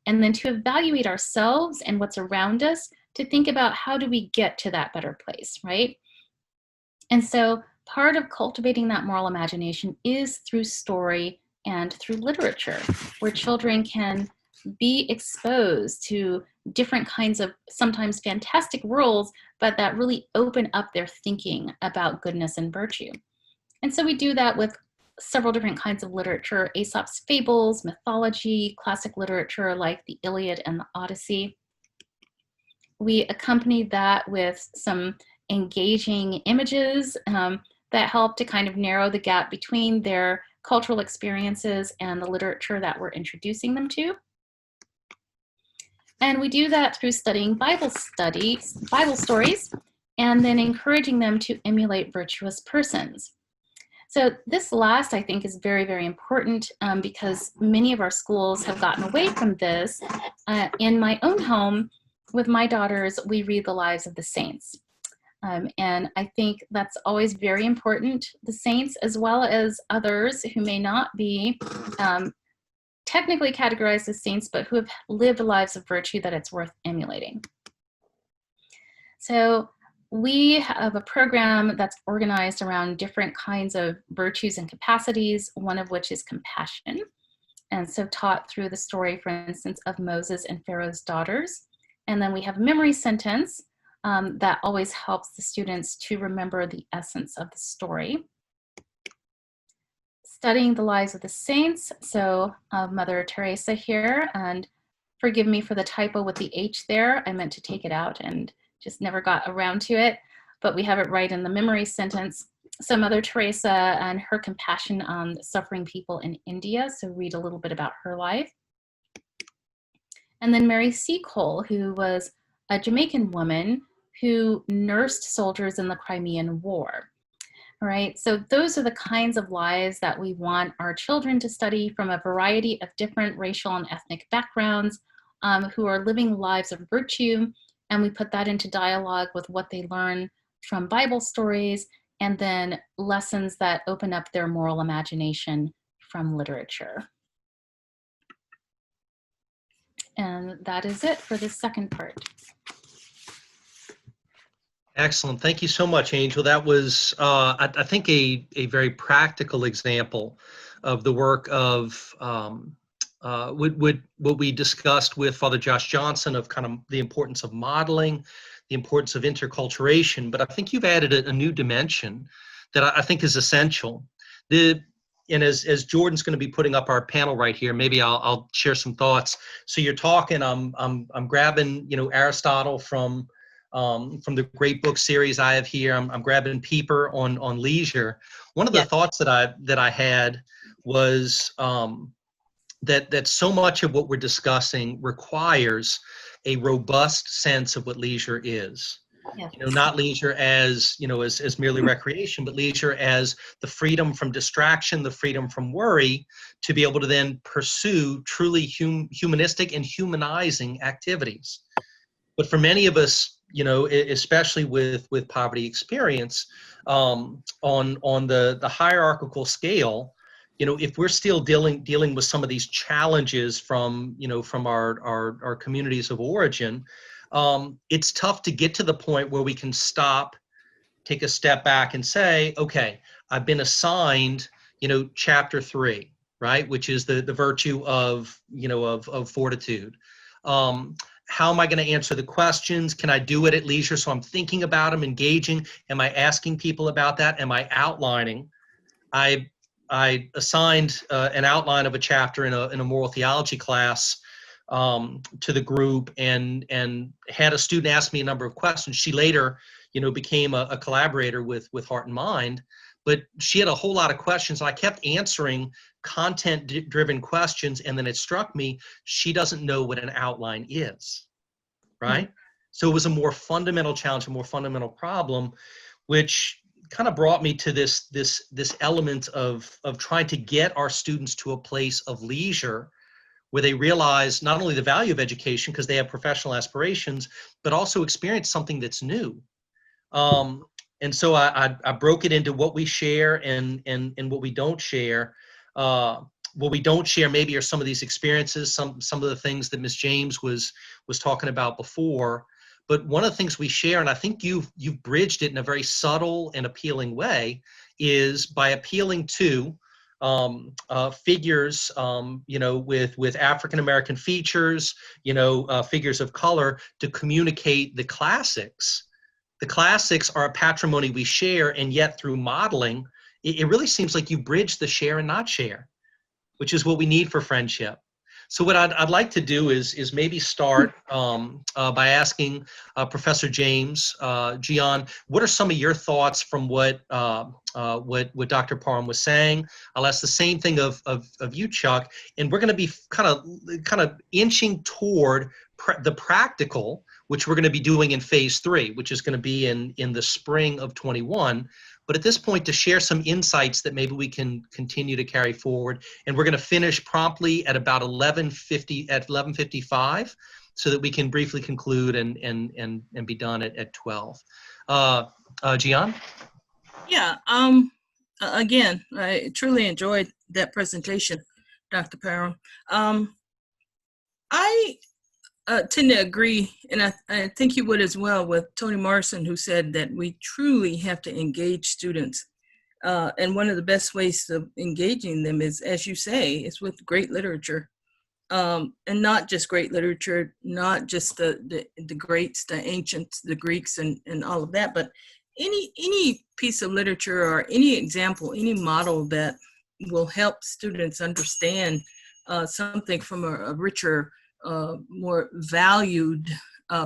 and then to evaluate ourselves and what's around us to think about how do we get to that better place, right? And so part of cultivating that moral imagination is through story and through literature, where children can be exposed to different kinds of sometimes fantastic worlds, but that really open up their thinking about goodness and virtue. And so we do that with several different kinds of literature: Aesop's fables, mythology, classic literature like the Iliad and the Odyssey. We accompany that with some engaging images that help to kind of narrow the gap between their cultural experiences and the literature that we're introducing them to. And we do that through studying Bible stories, and then encouraging them to emulate virtuous persons. So this last, I think, is very, very important because many of our schools have gotten away from this. In my own home, with my daughters, we read the lives of the saints. And I think that's always very important, the saints as well as others who may not be technically categorized as saints, but who have lived lives of virtue that it's worth emulating. So we have a program that's organized around different kinds of virtues and capacities, one of which is compassion. And so taught through the story, for instance, of Moses and Pharaoh's daughters. And then we have a memory sentence that always helps the students to remember the essence of the story. Studying the lives of the saints, so Mother Teresa here, and forgive me for the typo with the H there. I meant to take it out and just never got around to it, but we have it right in the memory sentence. So Mother Teresa and her compassion on suffering people in India, so read a little bit about her life. And then Mary Seacole, who was a Jamaican woman who nursed soldiers in the Crimean War. All right, so those are the kinds of lives that we want our children to study from a variety of different racial and ethnic backgrounds, who are living lives of virtue, and we put that into dialogue with what they learn from Bible stories, and then lessons that open up their moral imagination from literature. And that is it for the second part. Excellent. Thank you so much, Angel. That was, I think, a very practical example of the work of what we discussed with Father Josh Johnson of kind of the importance of modeling, the importance of interculturation. But I think you've added a new dimension that I think is essential. And as Jordan's going to be putting up our panel right here, maybe I'll share some thoughts. So you're talking, I'm grabbing, Aristotle from from the great book series I have here. I'm grabbing Pieper on leisure. One of the Yes. thoughts that I had was that so much of what we're discussing requires a robust sense of what leisure is. Yes. Not leisure as, as merely recreation, but leisure as the freedom from distraction, the freedom from worry, to be able to then pursue truly humanistic and humanizing activities. But for many of us, especially with poverty experience, on the hierarchical scale, if we're still dealing with some of these challenges from our communities of origin, it's tough to get to the point where we can stop, take a step back and say, okay, I've been assigned, chapter 3, right? Which is the virtue of fortitude. How am I going to answer the questions? Can I do it at leisure? So I'm thinking about them, engaging. Am I asking people about that? Am I outlining? I assigned an outline of a chapter in a moral theology class to the group, and had a student ask me a number of questions. She later, became a collaborator with Heart and Mind, but she had a whole lot of questions. I kept answering content-driven questions, and then it struck me, she doesn't know what an outline is, right? So it was a more fundamental challenge, a more fundamental problem, which kind of brought me to this element of trying to get our students to a place of leisure where they realize not only the value of education because they have professional aspirations, but also experience something that's new. And so I broke it into what we share and what we don't share. What we don't share maybe are some of these experiences, some of the things that Ms. James was talking about before. But one of the things we share, and I think you've bridged it in a very subtle and appealing way, is by appealing to figures, with African American features, figures of color, to communicate the classics. The classics are a patrimony we share, and yet through modeling, it really seems like you bridge the share and not share, which is what we need for friendship. So what I'd like to do is maybe start by asking Professor James, Gian, what are some of your thoughts from what Dr. Parham was saying? I'll ask the same thing of you, Chuck, and we're going to be kind of inching toward the practical, which we're going to be doing in phase 3, which is going to be in the spring of 21. But at this point, to share some insights that maybe we can continue to carry forward. And we're going to finish promptly at about 11:55, so that we can briefly conclude and be done at 12. Gian? Yeah. Again, I truly enjoyed that presentation, Dr. Parham. I tend to agree, and I think you would as well, with Toni Morrison, who said that we truly have to engage students. And one of the best ways of engaging them is, as you say, is with great literature. And not just great literature, not just the greats, the ancients, the Greeks, and all of that, but any piece of literature or any example, any model that will help students understand something from a richer, more valued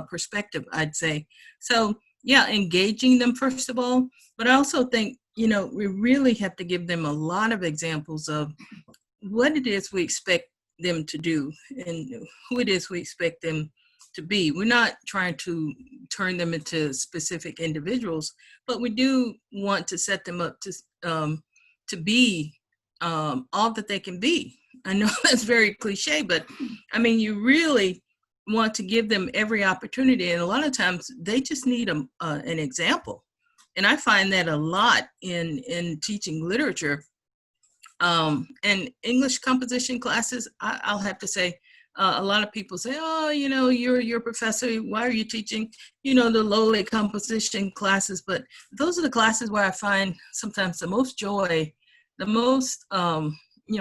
perspective, I'd say. So yeah, engaging them first of all, but I also think, we really have to give them a lot of examples of what it is we expect them to do and who it is we expect them to be. We're not trying to turn them into specific individuals, but we do want to set them up to be all that they can be. I know that's very cliche, but I mean, you really want to give them every opportunity. And a lot of times they just need an example. And I find that a lot in teaching literature. And English composition classes, I'll have to say, a lot of people say, oh, you're a professor, why are you teaching, the lowly composition classes? But those are the classes where I find sometimes the most joy, the most,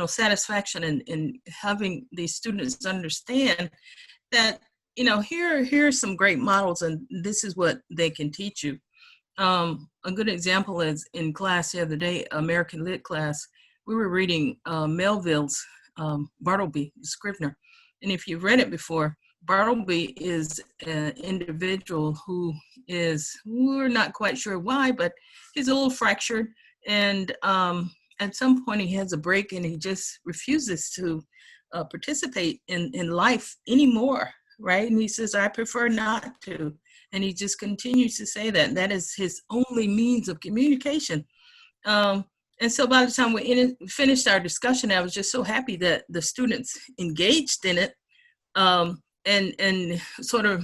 satisfaction in having these students understand that, here are some great models and this is what they can teach you. A good example is in class the other day, American Lit class, we were reading Melville's Bartleby, the Scrivener. And if you've read it before, Bartleby is an individual who is, we're not quite sure why, but he's a little fractured. And at some point he has a break and he just refuses to participate in life anymore, right? And he says, I prefer not to. And he just continues to say that. That is his only means of communication. And so by the time we finished our discussion, I was just so happy that the students engaged in it and sort of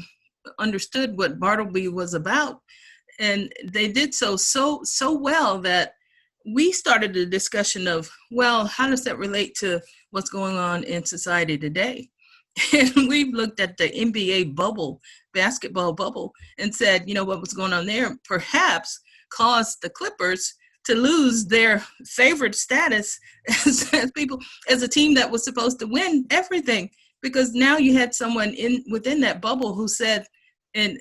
understood what Bartleby was about. And they did so well that we started a discussion of, well, how does that relate to what's going on in society today? And we've looked at the NBA bubble, basketball bubble, and said, you know, what was going on there perhaps caused the Clippers to lose their favorite status as a team that was supposed to win everything, because now you had someone within that bubble who said, I'm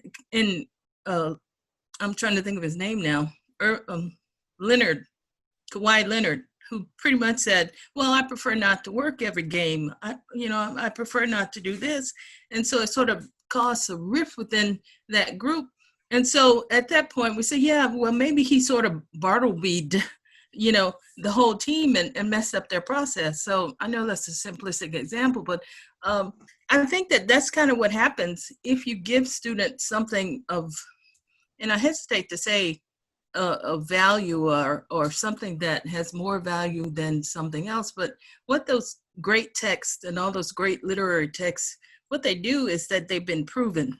trying to think of his name now, Kawhi Leonard, who pretty much said, well, I prefer not to work every game. I prefer not to do this. And so it sort of caused a rift within that group. And so at that point we said, yeah, well, maybe he sort of Bartleby'd, the whole team and messed up their process. So I know that's a simplistic example, but I think that's kind of what happens if you give students something of, and I hesitate to say a value or something that has more value than something else, but what those great texts and all those great literary texts, what they do is that they've been proven.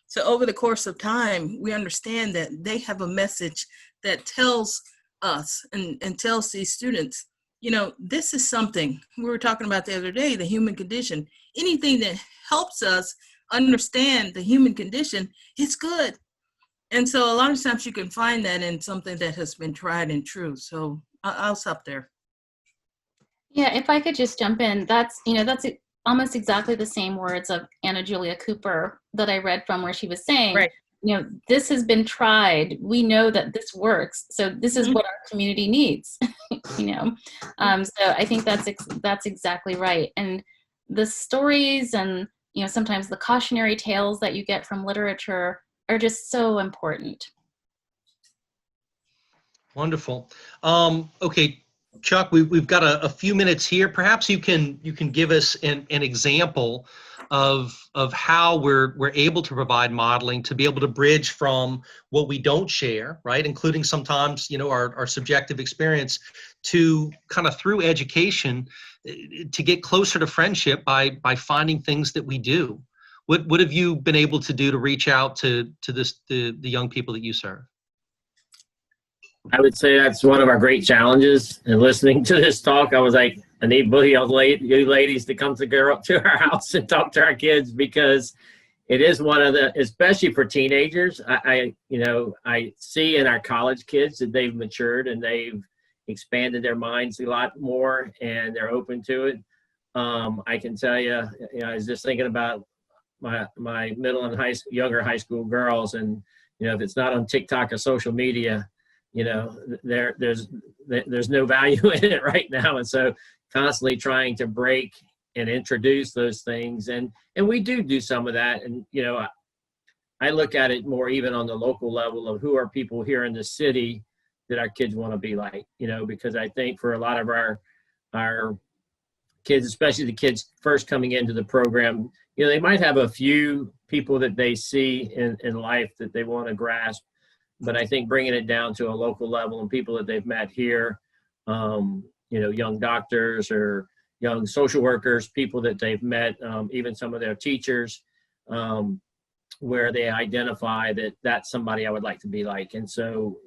So over the course of time, we understand that they have a message that tells us and tells these students, this is something we were talking about the other day, the human condition. Anything that helps us understand the human condition is good. And so a lot of times you can find that in something that has been tried and true. So I'll stop there. Yeah, if I could just jump in, that's almost exactly the same words of Anna Julia Cooper that I read from, where she was saying, right, this has been tried. We know that this works. So this is what our community needs, So I think that's exactly right. And the stories and, sometimes the cautionary tales that you get from literature are just so important. Wonderful. Okay, Chuck, we've got a few minutes here. Perhaps you can give us an example of how we're able to provide modeling to be able to bridge from what we don't share, right, including sometimes our subjective experience, to kind of through education to get closer to friendship by finding things that we do. What have you been able to do to reach out to the young people that you serve? I would say that's one of our great challenges. And listening to this talk, I was like, I need both you ladies to come to our house and talk to our kids, because it is one of the, especially for teenagers, I see in our college kids that they've matured and they've expanded their minds a lot more and they're open to it. I can tell you, I was just thinking about my middle and younger high school girls, and if it's not on TikTok or social media, there's no value in it right now. And so constantly trying to break and introduce those things, and we do some of that. And I look at it more even on the local level of who are people here in the city that our kids want to be like, because I think for a lot of our kids, especially the kids first coming into the program, they might have a few people that they see in life that they want to grasp. But I think bringing it down to a local level and people that they've met here, young doctors or young social workers, people that they've met, even some of their teachers, where they identify that that's somebody I would like to be like. And so,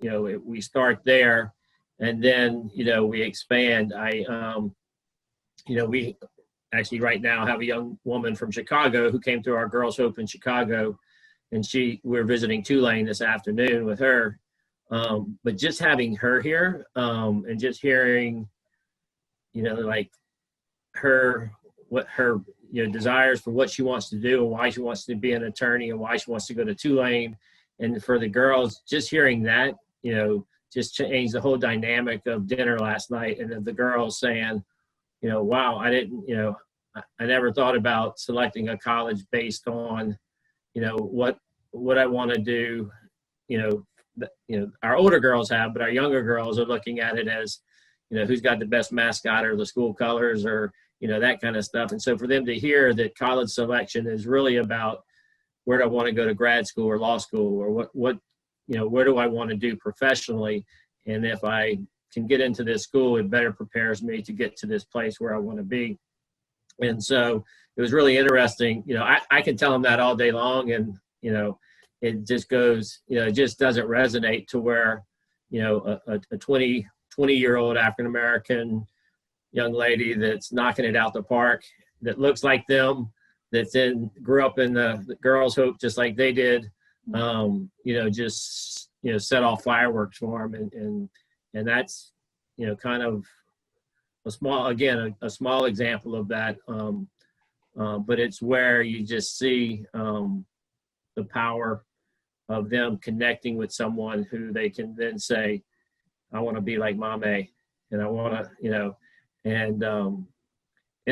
we start there, and then, we expand. We actually right now have a young woman from Chicago who came through our Girls Hope in Chicago, and we're visiting Tulane this afternoon with her. But just having her here, and just hearing, like what her desires for what she wants to do and why she wants to be an attorney and why she wants to go to Tulane. And for the girls, just hearing that, just changed the whole dynamic of dinner last night. And of the girls saying, wow, I didn't, I never thought about selecting a college based on, what I want to do. Our older girls have, but our younger girls are looking at it as, who's got the best mascot or the school colors or, that kind of stuff. And so for them to hear that college selection is really about where do I want to go to grad school or law school, or what where do I want to do professionally? And if I can get into this school, it better prepares me to get to this place where I want to be. And so it was really interesting. I can tell them that all day long, and, it just goes, it just doesn't resonate to where, a 20-year-old African-American young lady that's knocking it out the park, that looks like them, grew up in the girls' hope just like they did, set off fireworks for them. And that's, kind of a small example of that. But it's where you just see the power of them connecting with someone who they can then say, I want to be like Mame, and I want to, and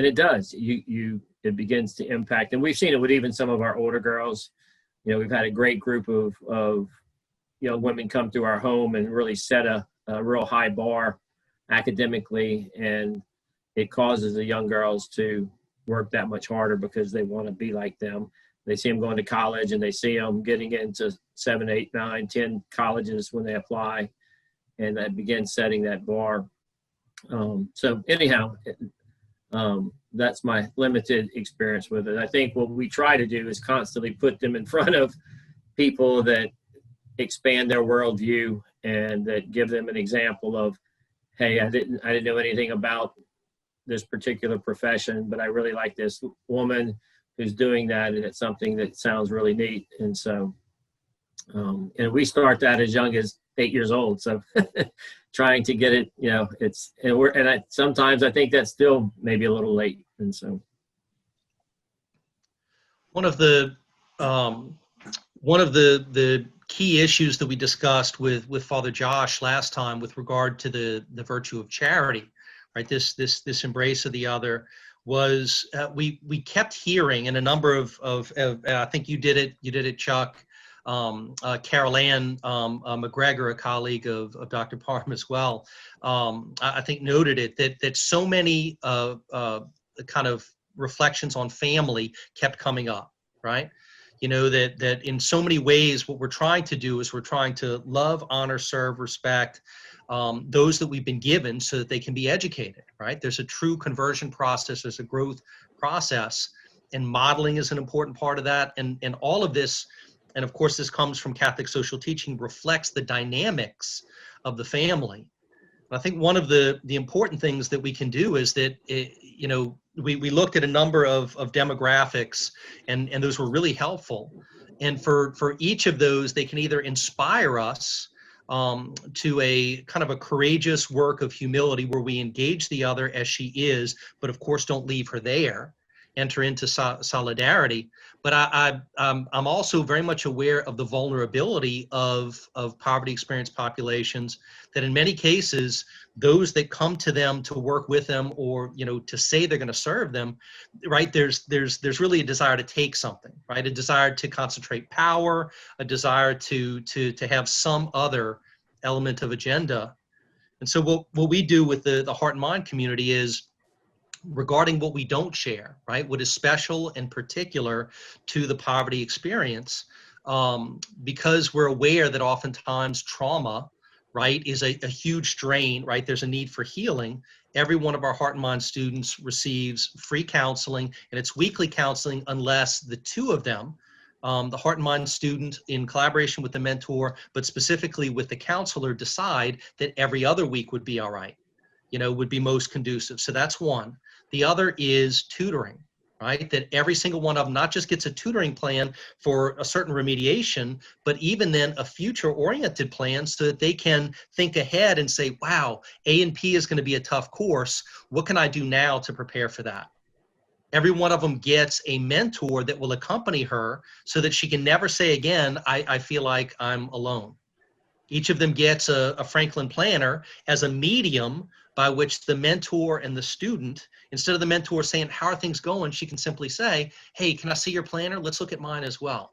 it does. It begins to impact, and we've seen it with even some of our older girls. We've had a great group of young women come through our home and really set a real high bar academically, and it causes the young girls to work that much harder because they want to be like them. They see them going to college, and they see them getting into 7, 8, 9, 10 colleges when they apply, and that begins setting that bar. So anyhow, that's my limited experience with it. I think what we try to do is constantly put them in front of people that expand their worldview and that give them an example of, hey, I didn't know anything about this particular profession, but I really like this woman who's doing that, and it's something that sounds really neat. And so, and we start that as young as 8 years old. So trying to get it, sometimes I think that's still maybe a little late. And so one of the key issues that we discussed with Father Josh last time with regard to the virtue of charity, right? This embrace of the other was we kept hearing in a number of I think you did it, Chuck. Carol Ann McGregor, a colleague of Dr. Parham as well, I think noted it that so many kind of reflections on family kept coming up, right? That in so many ways what we're trying to do is we're trying to love, honor, serve, respect those that we've been given so that they can be educated, right? There's a true conversion process, there's a growth process, and modeling is an important part of that. And all of this, and of course this comes from Catholic social teaching, reflects the dynamics of the family. And I think one of the important things that we can do is that, we looked at a number of demographics, and those were really helpful. And for each of those, they can either inspire us to a kind of a courageous work of humility where we engage the other as she is, but of course don't leave her there, enter into solidarity. But I'm also very much aware of the vulnerability of poverty experienced populations, that in many cases, those that come to them to work with them or, to say they're going to serve them, right, there's really a desire to take something, right? A desire to concentrate power, a desire to have some other element of agenda. And so what we do with the Heart and Mind community is, regarding what we don't share, right? What is special and particular to the poverty experience, because we're aware that oftentimes trauma, right, is a huge drain, right? There's a need for healing. Every one of our Heart and Mind students receives free counseling, and it's weekly counseling unless the two of them, the Heart and Mind student in collaboration with the mentor, but specifically with the counselor, decide that every other week would be all right, would be most conducive. So that's one. The other is tutoring, right? That every single one of them not just gets a tutoring plan for a certain remediation, but even then a future-oriented plan so that they can think ahead and say, wow, A&P is going to be a tough course. What can I do now to prepare for that? Every one of them gets a mentor that will accompany her so that she can never say again, I feel like I'm alone. Each of them gets a Franklin planner as a medium by which the mentor and the student, instead of the mentor saying, how are things going? She can simply say, hey, can I see your planner? Let's look at mine as well.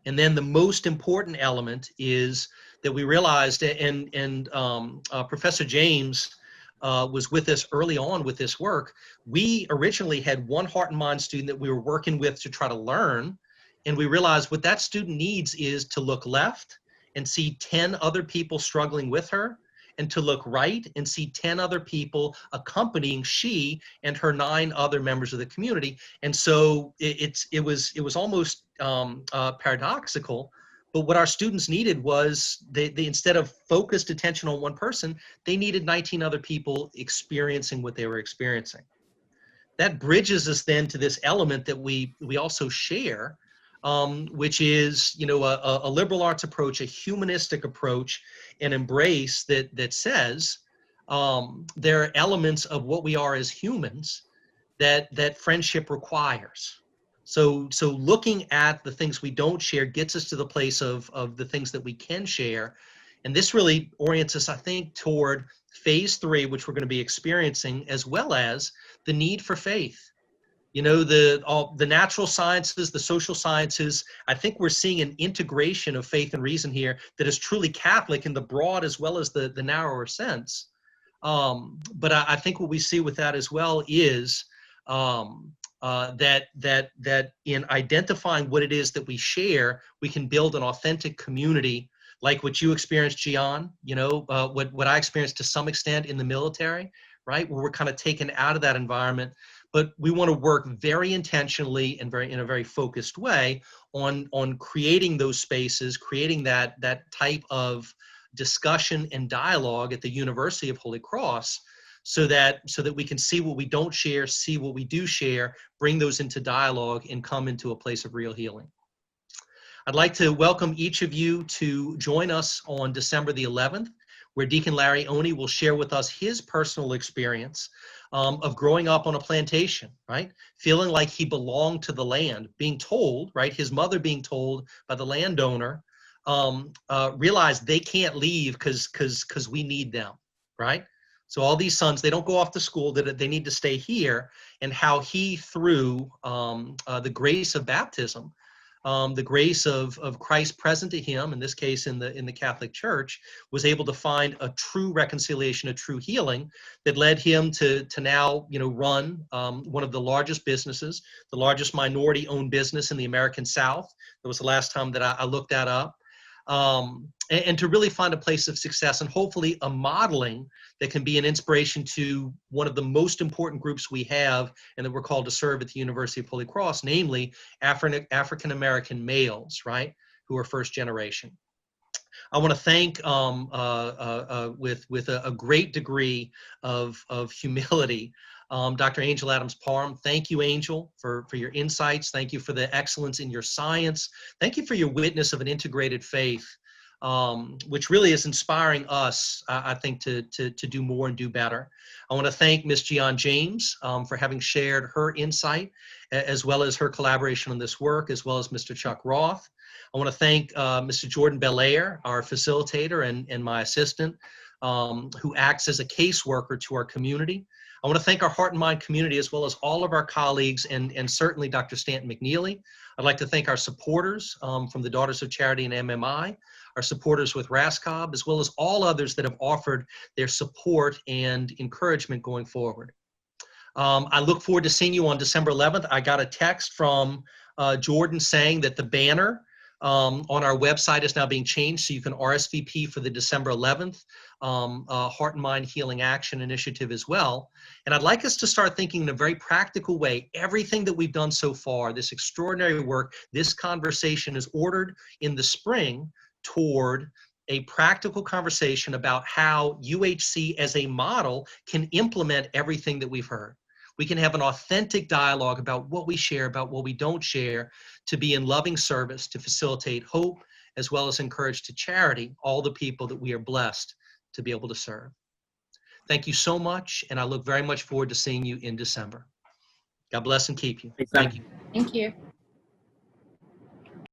And then the most important element is that we realized, and Professor James was with us early on with this work. We originally had one Heart and Mind student that we were working with to try to learn. And we realized what that student needs is to look left and see 10 other people struggling with her, and to look right and see 10 other people accompanying she and her 9 other members of the community. And so it was almost paradoxical. But what our students needed was they instead of focused attention on one person, they needed 19 other people experiencing what they were experiencing. That bridges us then to this element that we also share, which is, you know, a liberal arts approach, a humanistic approach, an embrace that says there are elements of what we are as humans that friendship requires. So looking at the things we don't share gets us to the place of the things that we can share. And this really orients us, I think, toward phase 3, which we're going to be experiencing, as well as the need for faith. You know, the natural sciences, the social sciences, I think we're seeing an integration of faith and reason here that is truly Catholic in the broad as well as the narrower sense. But I think what we see with that as well is that in identifying what it is that we share, we can build an authentic community like what you experienced, Gian, you know, what I experienced to some extent in the military, right? Where we're kind of taken out of that environment. But we want to work very intentionally and in a very focused way on creating those spaces, creating that type of discussion and dialogue at the University of Holy Cross, so that we can see what we don't share, see what we do share, bring those into dialogue, and come into a place of real healing. I'd like to welcome each of you to join us on December the 11th, where Deacon Larry Oney will share with us his personal experience of growing up on a plantation, right? Feeling like he belonged to the land, being told, right? His mother being told by the landowner, realize they can't leave because we need them, right? So all these sons, they don't go off to school, that they need to stay here, and how he, through the grace of baptism, the grace of Christ present to him, in this case in the Catholic Church, was able to find a true reconciliation, a true healing that led him to now, you know, run one of the largest businesses, the largest minority-owned business in the American South. That was the last time that I looked that up. And to really find a place of success, and hopefully a modeling that can be an inspiration to one of the most important groups we have and that we're called to serve at the University of Holy Cross, namely African-American males, right, who are first generation. I want to thank, with a great degree of humility, Dr. Angel Adams Parham. Thank you, Angel, for your insights. Thank you for the excellence in your science. Thank you for your witness of an integrated faith, which really is inspiring us, I think, to do more and do better. I want to thank Ms. Gian James for having shared her insight, as well as her collaboration on this work, as well as Mr. Chuck Roth. I want to thank Mr. Jordan Belair, our facilitator and my assistant, who acts as a caseworker to our community. I want to thank our Heart and Mind community, as well as all of our colleagues, and certainly Dr. Stanton McNeely. I'd like to thank our supporters from the Daughters of Charity and MMI, our supporters with RASCOB, as well as all others that have offered their support and encouragement going forward. I look forward to seeing you on December 11th. I got a text from Jordan saying that the banner on our website is now being changed, so you can RSVP for the December 11th Heart and Mind Healing Action Initiative as well. And I'd like us to start thinking in a very practical way. Everything that we've done so far, this extraordinary work, this conversation is ordered in the spring toward a practical conversation about how UHC as a model can implement everything that we've heard. We can have an authentic dialogue about what we share, about what we don't share, to be in loving service, to facilitate hope, as well as encourage to charity all the people that we are blessed to be able to serve. Thank you so much, and I look very much forward to seeing you in December. God bless and keep you. Thank you. Thank you.